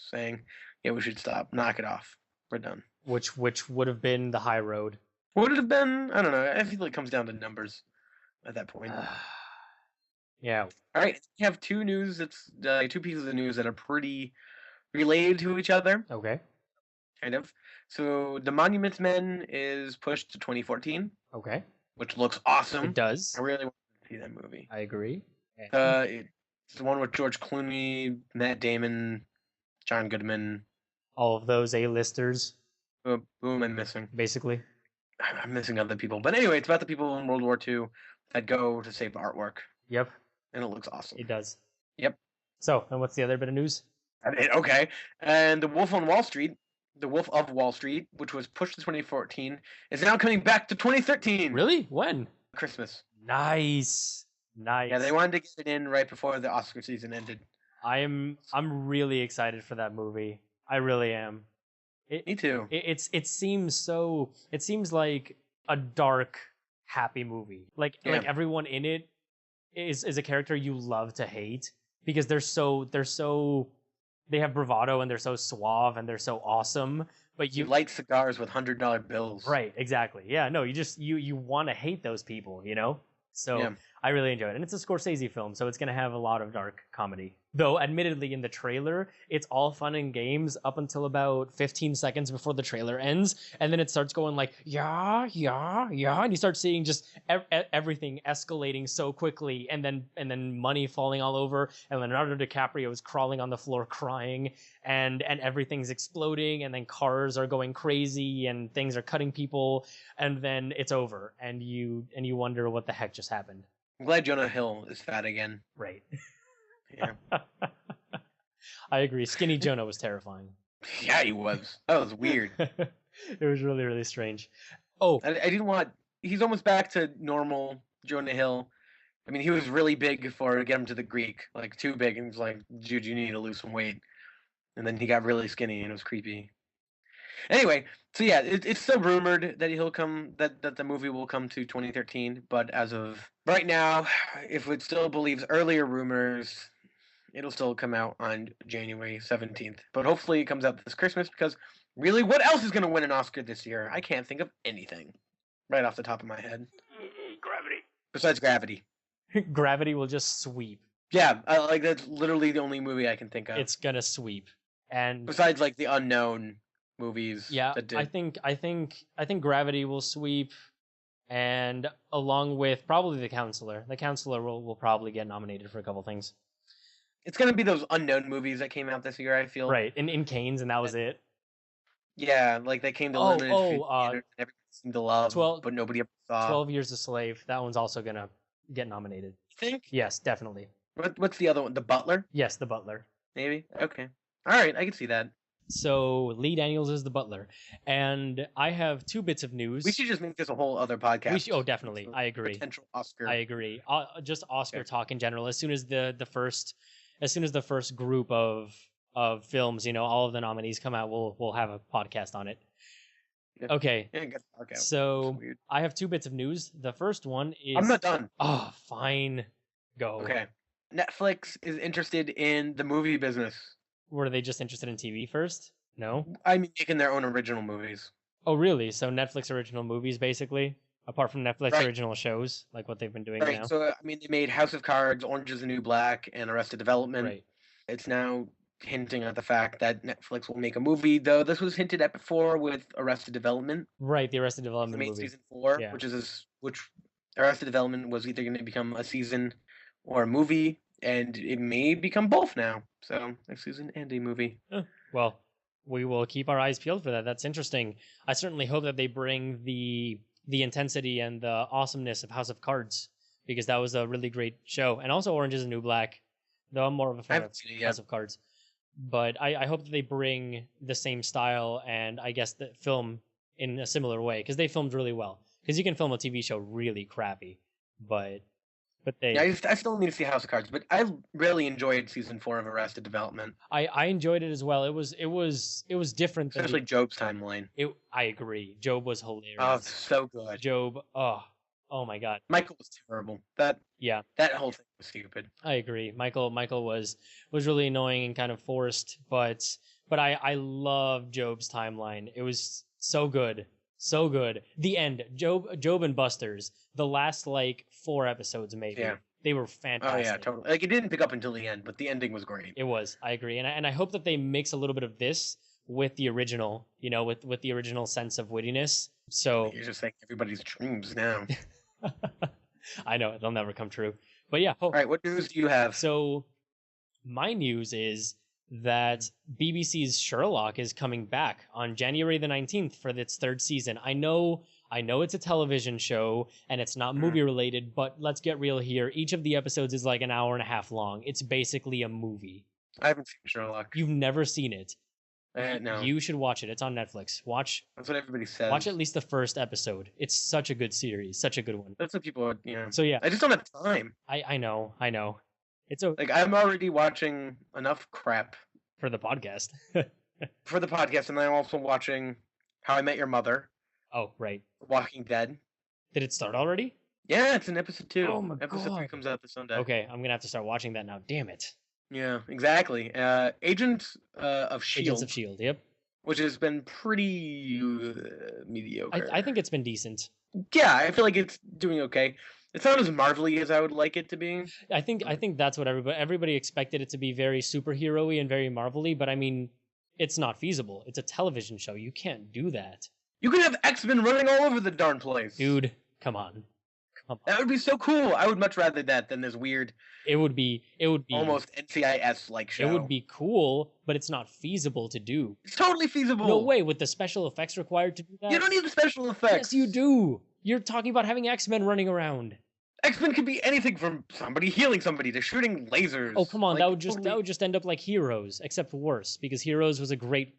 S2: saying, "Yeah, we should stop. Knock it off. We're done."
S1: Which would have been the high road.
S2: Would it have been? I don't know. I feel like it comes down to numbers at that point.
S1: Yeah.
S2: All right. We have two pieces of news that are pretty related to each other.
S1: Okay.
S2: Kind of. So, The Monuments Men is pushed to 2014.
S1: Okay.
S2: Which looks awesome.
S1: It does.
S2: I really want to see that movie.
S1: I agree.
S2: It's the one with George Clooney, Matt Damon, John Goodman.
S1: All of those A-listers.
S2: Who am I missing?
S1: Basically.
S2: I'm missing other people. But anyway, it's about the people in World War II that go to save artwork.
S1: Yep.
S2: And it looks awesome.
S1: It does.
S2: Yep.
S1: So, and what's the other bit of news?
S2: Okay. And The Wolf of Wall Street, which was pushed to 2014, is now coming back to 2013.
S1: Really? When?
S2: Christmas.
S1: Nice.
S2: Yeah, they wanted to get it in right before the Oscar season ended.
S1: I'm really excited for that movie. I really am.
S2: Me too.
S1: It seems like a dark, happy movie. Like everyone in it is a character you love to hate, because they're so they have bravado and they're so suave and they're so awesome. But
S2: You light cigars with $100 bills.
S1: right, exactly. Yeah, no, you want to hate those people, you know? So
S2: Yeah.
S1: I really enjoyed it. And it's a Scorsese film, so it's going to have a lot of dark comedy. Though, admittedly, in the trailer, it's all fun and games up until about 15 seconds before the trailer ends. And then it starts going like, yeah. And you start seeing just everything escalating so quickly. And then money falling all over. And Leonardo DiCaprio is crawling on the floor crying. And everything's exploding. And then cars are going crazy. And things are cutting people. And then it's over. And you wonder what the heck just happened.
S2: I'm glad Jonah Hill is fat again.
S1: Right.
S2: Yeah.
S1: I agree. Skinny Jonah was terrifying.
S2: Yeah, he was. That was weird.
S1: It was really, really strange. Oh,
S2: I didn't want. He's almost back to normal Jonah Hill. I mean, he was really big for Get Him to the Greek, like too big, and he's like, "Dude, you need to lose some weight." And then he got really skinny, and it was creepy. Anyway, so yeah, it's still rumored that he'll come, that the movie will come to 2013. But as of right now, if it still believes earlier rumors, it'll still come out on January 17th. But hopefully it comes out this Christmas, because really, what else is going to win an Oscar this year? I can't think of anything right off the top of my head.
S1: Gravity.
S2: Besides Gravity.
S1: Gravity will just sweep.
S2: Yeah, like that's literally the only movie I can think of.
S1: It's gonna sweep. And
S2: besides like the unknown movies.
S1: Yeah,
S2: that did.
S1: I think Gravity will sweep, and along with probably The Counselor. The Counselor will probably get nominated for a couple things.
S2: It's gonna be those unknown movies that came out this year, I feel.
S1: Right, in Canes, and that was it.
S2: Yeah, like they came to limited theater, and everyone seemed to love, but nobody ever saw.
S1: 12 Years a Slave. That one's also gonna get nominated.
S2: You think?
S1: Yes, definitely.
S2: What's the other one? The Butler?
S1: Yes, The Butler.
S2: Maybe. Okay. All right, I can see that.
S1: So Lee Daniels is The Butler, and I have two bits of news.
S2: We should just make this a whole other podcast.
S1: Oh, definitely. I agree.
S2: Potential Oscar.
S1: I agree. Just Oscar talk in general. As soon as the first group of films, all of the nominees come out, we'll have a podcast on it.
S2: Yeah.
S1: Okay.
S2: Yeah, get the fuck out.
S1: So I have two bits of news. The first one is
S2: I'm not done.
S1: Oh, fine. Go.
S2: Okay. Netflix is interested in the movie business.
S1: Were they just interested in TV first? No?
S2: I mean, making their own original movies.
S1: Oh, really? So Netflix original movies, basically? Apart from Netflix original shows, like what they've been doing now?
S2: So, I mean, they made House of Cards, Orange is the New Black, and Arrested Development.
S1: Right.
S2: It's now hinting at the fact that Netflix will make a movie, though this was hinted at before with Arrested Development.
S1: Right, the Arrested Development movie.
S2: Season 4, which Arrested Development was either going to become a season or a movie, and it may become both now. So, a season and a movie.
S1: Well, we will keep our eyes peeled for that. That's interesting. I certainly hope that they bring the intensity and the awesomeness of House of Cards, because that was a really great show. And also Orange is the New Black, though I'm more of a fan of House of Cards. But I hope that they bring the same style and I guess the film in a similar way, because they filmed really well. Because you can film a TV show really crappy, but they...
S2: Yeah, I still need to see House of Cards, but I really enjoyed season 4 of Arrested Development.
S1: I enjoyed it as well. It was different.
S2: Especially Job's timeline.
S1: I agree. Job was hilarious.
S2: Oh, so good.
S1: Job, oh my god.
S2: Michael was terrible. That whole thing was stupid.
S1: I agree. Michael was really annoying and kind of forced, but I love Job's timeline. It was so good. So good. The end. Job and Buster's. The last 4 episodes maybe. Yeah. They were fantastic.
S2: Oh yeah, totally. Like it didn't pick up until the end, but the ending was great.
S1: It was. I agree. And I hope that they mix a little bit of this with the original, with the original sense of wittiness. So
S2: you're just saying everybody's dreams now.
S1: I know, they'll never come true. But yeah.
S2: All right, what news do you have?
S1: So my news is that BBC's Sherlock is coming back on January the 19th for its 3rd season. I know it's a television show and it's not movie related, but let's get real here. Each of the episodes is like an hour and a half long. It's basically a movie.
S2: I haven't seen Sherlock.
S1: You've never seen it?
S2: No.
S1: You should watch it. It's on Netflix.
S2: That's what everybody says.
S1: Watch at least the first episode. It's such a good series. Such a good one.
S2: That's what people,
S1: So yeah.
S2: I just don't have time.
S1: I know. It's
S2: I'm already watching enough crap.
S1: For the podcast.
S2: For the podcast, and I'm also watching How I Met Your Mother.
S1: Oh, right.
S2: Walking Dead.
S1: Did it start already?
S2: Yeah, it's in episode 2.
S1: Oh my
S2: Episode
S1: God.
S2: 3 comes out this Sunday.
S1: Okay, I'm gonna have to start watching that now. Damn it.
S2: Yeah, exactly. Agents of
S1: Agents of
S2: Shield,
S1: Shield. Yep.
S2: which has been pretty mediocre.
S1: I think it's been decent.
S2: Yeah, I feel like it's doing okay. It's not as marvelly as I would like it to be.
S1: I think that's what everybody expected it to be, very superhero-y and very Marvel-y, but I mean, it's not feasible. It's a television show. You can't do that.
S2: You could have X-Men running all over the darn place.
S1: Dude, come on.
S2: That would be so cool. I would much rather that than this weird,
S1: It would be
S2: almost NCIS-like show.
S1: It would be cool, but it's not feasible to do.
S2: It's totally feasible.
S1: No way, with the special effects required to do that.
S2: You don't need the special effects.
S1: Yes, you do. You're talking about having X-Men running around.
S2: X-Men could be anything from somebody healing somebody to shooting lasers.
S1: Oh, come on.
S2: Like,
S1: that would just end up like Heroes, except worse, because Heroes was a great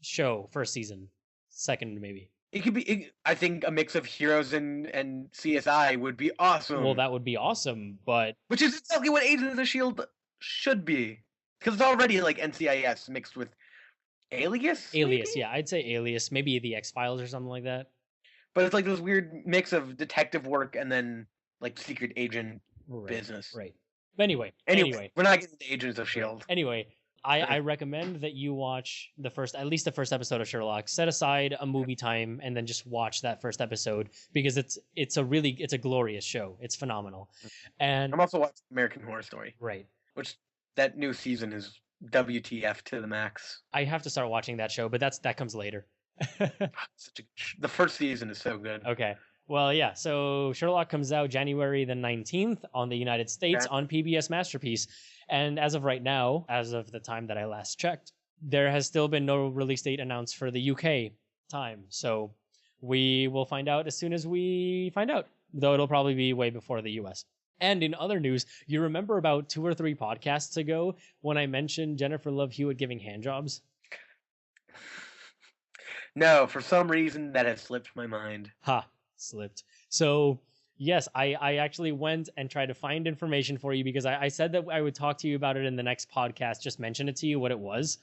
S1: show first season. Second, maybe.
S2: It could be. I think a mix of Heroes and CSI would be awesome.
S1: Well, that would be awesome, but
S2: which is exactly what Agents of the Shield should be, because it's already like NCIS mixed with Alias.
S1: Alias,
S2: maybe?
S1: yeah, I'd say Alias, maybe the X-Files or something like that.
S2: But it's like this weird mix of detective work and then like secret agent business.
S1: Right. But anyway,
S2: we're not getting to Agents of Shield.
S1: Anyway, I recommend that you watch at least the first episode of Sherlock. Set aside a movie time and then just watch that first episode, because it's a glorious show. It's phenomenal. And
S2: I'm also watching American Horror Story.
S1: Right.
S2: Which that new season is WTF to the max.
S1: I have to start watching that show, but that comes later.
S2: The first season is so good.
S1: Okay. Well, yeah. So Sherlock comes out January the 19th on the United States on PBS Masterpiece. And as of right now, as of the time that I last checked, there has still been no release date announced for the UK time. So we will find out as soon as we find out, though it'll probably be way before the US. And in other news, you remember about 2 or 3 podcasts ago when I mentioned Jennifer Love Hewitt giving handjobs?
S2: No, for some reason that has slipped my mind.
S1: Slipped. So yes, I actually went and tried to find information for you, because I said that I would talk to you about it in the next podcast, just mention it to you what it was.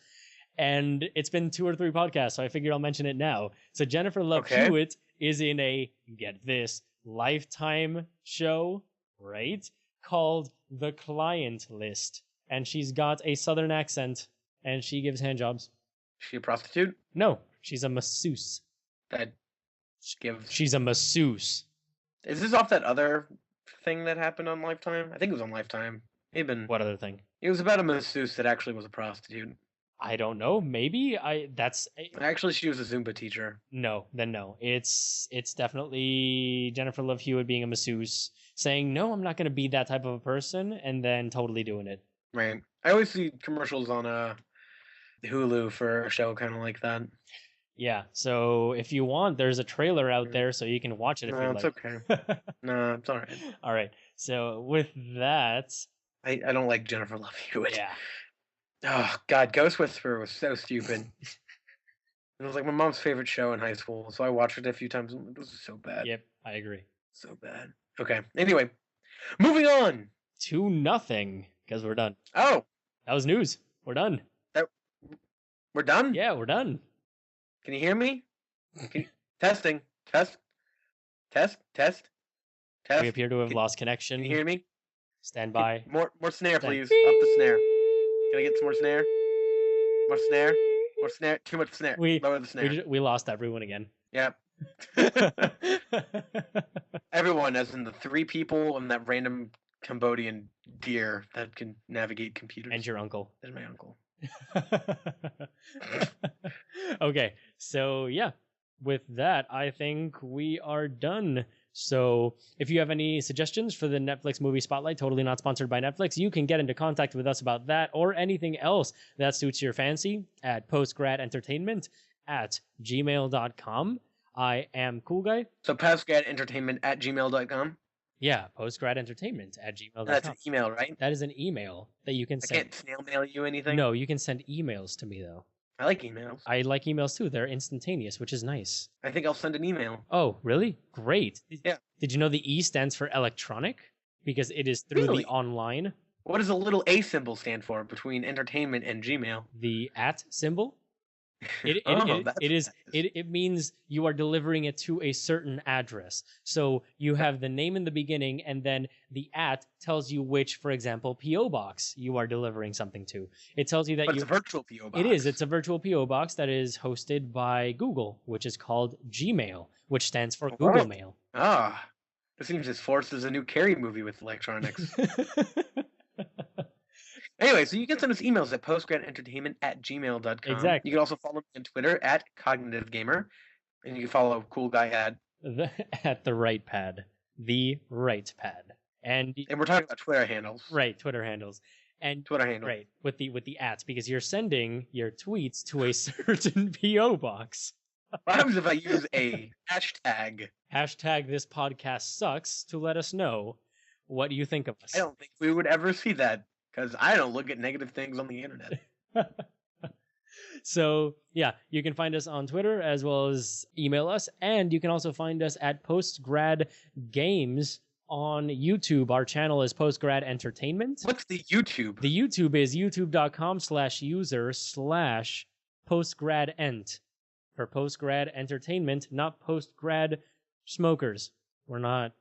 S1: And it's been 2 or 3 podcasts, so I figured I'll mention it now. So Jennifer Love Hewitt is in a, get this, Lifetime show, right? Called The Client List. And she's got a southern accent, and she gives handjobs.
S2: She a prostitute?
S1: No, she's a masseuse. She's a masseuse.
S2: Is this off that other thing that happened on Lifetime? I think it was on Lifetime.
S1: What other thing?
S2: It was about a masseuse that actually was a prostitute.
S1: I don't know. Maybe
S2: actually, she was a Zumba teacher.
S1: No, then no. It's definitely Jennifer Love Hewitt being a masseuse, saying no, I'm not going to be that type of a person, and then totally doing it.
S2: Right. I always see commercials on Hulu for a show kind of like that.
S1: Yeah. So if you want, there's a trailer out there, so you can watch it if you like.
S2: No, it's okay. No, it's all right.
S1: All right. So with that,
S2: I don't like Jennifer Love Hewitt.
S1: Yeah.
S2: Oh God, Ghost Whisperer was so stupid. It was like my mom's favorite show in high school, so I watched it a few times. It was so bad.
S1: Yep, I agree.
S2: So bad. Okay. Anyway, moving on.
S1: 2-0, because we're done.
S2: Oh,
S1: that was news. We're done.
S2: We're done?
S1: Yeah, we're done.
S2: Can you hear me? Testing. Test.
S1: We appear to have lost connection.
S2: Can you hear me?
S1: Stand by.
S2: More snare, please. Up the snare. Can I get some more snare? More snare? More snare? Too much snare. Lower the snare.
S1: We lost everyone again.
S2: Yep. Everyone, as in the 3 people and that random Cambodian deer that can navigate computers.
S1: And your uncle.
S2: That's my uncle.
S1: Okay, so yeah, with that, I think we are done. So if you have any suggestions for the Netflix movie spotlight, totally not sponsored by Netflix, you can get into contact with us about that or anything else that suits your fancy at postgradentertainment@gmail.com. I am Cool Guy.
S2: So postgradentertainment@gmail.com?
S1: Yeah, postgradentertainment@gmail.com.
S2: That's an email, right?
S1: That is an email that you can send.
S2: I can't snail mail you anything?
S1: No, you can send emails to me, though.
S2: I like emails.
S1: I like emails, too. They're instantaneous, which is nice.
S2: I think I'll send an email.
S1: Oh, really? Great.
S2: Yeah.
S1: Did you know the E stands for electronic? Because it is through the online.
S2: What does a little A symbol stand for between entertainment and Gmail?
S1: The @ symbol? It means you are delivering it to a certain address. So you have the name in the beginning, and then the @ tells you which, for example, PO box you are delivering something to. It tells you that
S2: But it's a virtual PO box.
S1: It is. It's a virtual PO box that is hosted by Google, which is called Gmail, which stands for Google Mail.
S2: Ah, this seems as forced as a new Carrie movie with electronics. Anyway, so you can send us emails at postgradentertainment@gmail.com.
S1: Exactly.
S2: You can also follow me on Twitter at CognitiveGamer, and you can follow Cool Guy at
S1: the right pad. The right pad. And
S2: we're talking about Twitter handles.
S1: Right, Twitter handles. And
S2: Twitter handle.
S1: Right, with the @ because you're sending your tweets to a certain PO box.
S2: What happens if I use a hashtag?
S1: Hashtag this podcast sucks to let us know what you think of us.
S2: I don't think we would ever see that, because I don't look at negative things on the internet.
S1: So, yeah, you can find us on Twitter as well as email us. And you can also find us at PostGrad Games on YouTube. Our channel is PostGrad Entertainment.
S2: What's the YouTube?
S1: The YouTube is youtube.com/user/PostGradEnt. For PostGrad Entertainment, not PostGrad Smokers. We're not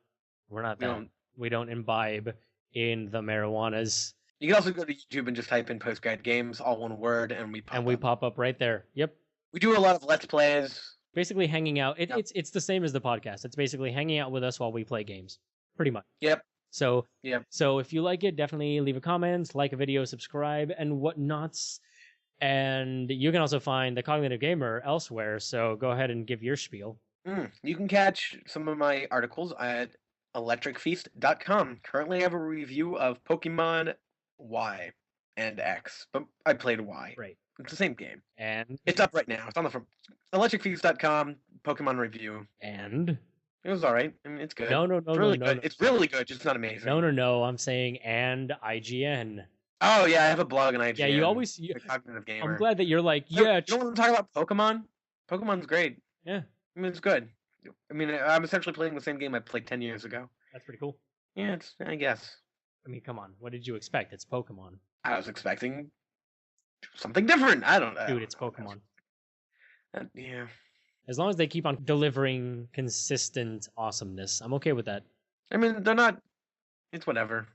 S1: that. We don't imbibe in the marijuanas.
S2: You can also go to YouTube and just type in PostGrad Games, all one word, and we
S1: pop up right there. Yep.
S2: We do a lot of Let's Plays.
S1: Basically hanging out. It's the same as the podcast. It's basically hanging out with us while we play games. Pretty much.
S2: Yep.
S1: So if you like it, definitely leave a comment, like a video, subscribe, and whatnots. And you can also find the Cognitive Gamer elsewhere, so go ahead and give your spiel.
S2: You can catch some of my articles at electricfeast.com. Currently I have a review of Pokemon Y and X, but I played Y.
S1: Right.
S2: It's the same game.
S1: And
S2: it's up right now. It's on the electricfeast.com Pokemon review.
S1: And
S2: it was all right. I mean, it's good.
S1: No.
S2: It's really good. It's really good, just not amazing.
S1: No. I'm saying and IGN.
S2: Oh yeah, I have a blog on IGN.
S1: Yeah, you always.
S2: Cognitive Gamer.
S1: I'm glad that you're like,
S2: You don't want to talk about Pokemon? Pokemon's great.
S1: Yeah.
S2: I mean, it's good. I mean, I'm essentially playing the same game I played 10 years ago.
S1: That's pretty cool.
S2: Yeah, I guess.
S1: I mean, come on. What did you expect? It's Pokemon.
S2: I was expecting something different. I don't know.
S1: Dude, it's Pokemon.
S2: Yeah.
S1: As long as they keep on delivering consistent awesomeness, I'm okay with that.
S2: I mean, they're not. It's whatever.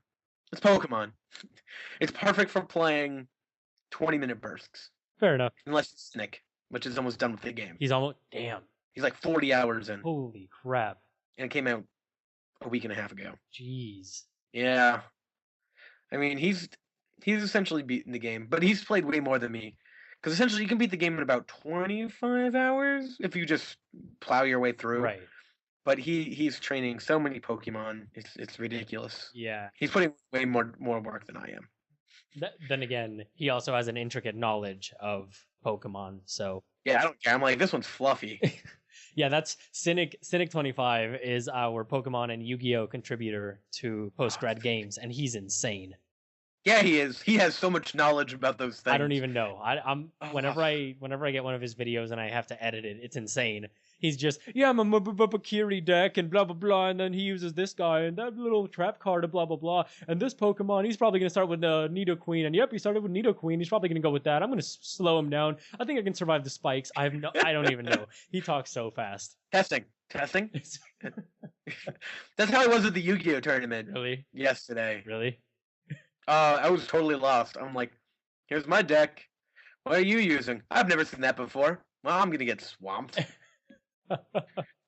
S2: It's Pokemon. It's perfect for playing 20-minute bursts.
S1: Fair enough.
S2: Unless it's Nick, which is almost done with the game.
S1: He's almost. Damn.
S2: He's like 40 hours in.
S1: Holy crap.
S2: And it came out a week and a half ago.
S1: Jeez.
S2: Yeah. I mean, he's essentially beaten the game, but he's played way more than me. Because essentially you can beat the game in about 25 hours if you just plow your way through.
S1: Right.
S2: But he's training so many Pokemon, it's ridiculous.
S1: Yeah.
S2: He's putting way more work than I am.
S1: Then again, he also has an intricate knowledge of Pokemon, so...
S2: Yeah, I don't care. I'm like, this one's fluffy.
S1: Yeah, that's Cynic25 is our Pokemon and YuGiOh contributor to PostGrad Games, and he's insane.
S2: Yeah, he is. He has so much knowledge about those things.
S1: I don't even know. Whenever I get one of his videos and I have to edit it, it's insane. He's just, I'm a Kiri deck and blah blah blah, and then he uses this guy and that little trap card and blah blah blah, and this Pokemon he's probably gonna start with Nidoqueen, and yep, he started with Nidoqueen. He's probably gonna go with that. I'm gonna slow him down. I think I can survive the spikes. I don't even know. He talks so fast.
S2: Testing. That's how I was at the YuGiOh tournament.
S1: Really?
S2: Yesterday.
S1: Really?
S2: I was totally lost. I'm like, here's my deck. What are you using? I've never seen that before. Well, I'm gonna get swamped. How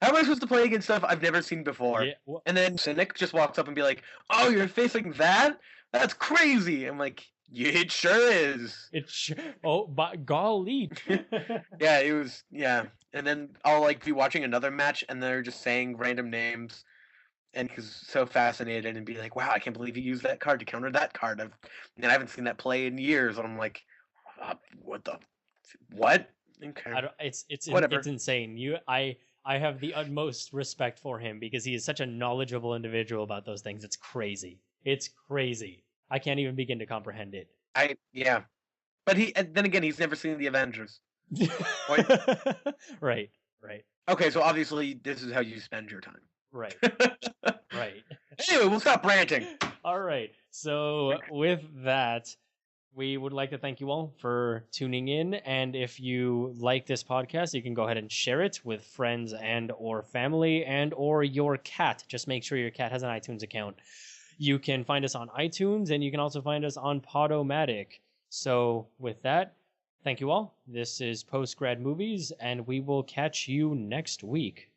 S2: am I supposed to play against stuff I've never seen before?
S1: Yeah,
S2: and then Cynic just walks up and be like, "Oh, you're facing that? That's crazy!" I'm like, "Yeah, it sure is."
S1: But golly.
S2: Yeah, it was. Yeah, and then I'll like be watching another match, and they're just saying random names, and he's so fascinated and be like, "Wow, I can't believe he used that card to counter that card." And I haven't seen that play in years, and I'm like, "What?" Okay.
S1: It's
S2: whatever.
S1: It's insane. I have the utmost respect for him because he is such a knowledgeable individual about those things. It's crazy. It's crazy. I can't even begin to comprehend it.
S2: Yeah. But then again, he's never seen the Avengers.
S1: Right.
S2: Okay, so obviously this is how you spend your time.
S1: Right. Right.
S2: Anyway, we'll stop ranting.
S1: All right. So with that, We would like to thank you all for tuning in, and if you like this podcast, you can go ahead and share it with friends and or family and or your cat. Just make sure your cat has an iTunes account. You can find us on iTunes, and you can also find us on Podomatic. So with that, thank you all. This is PostGrad Movies, and we will catch you next week.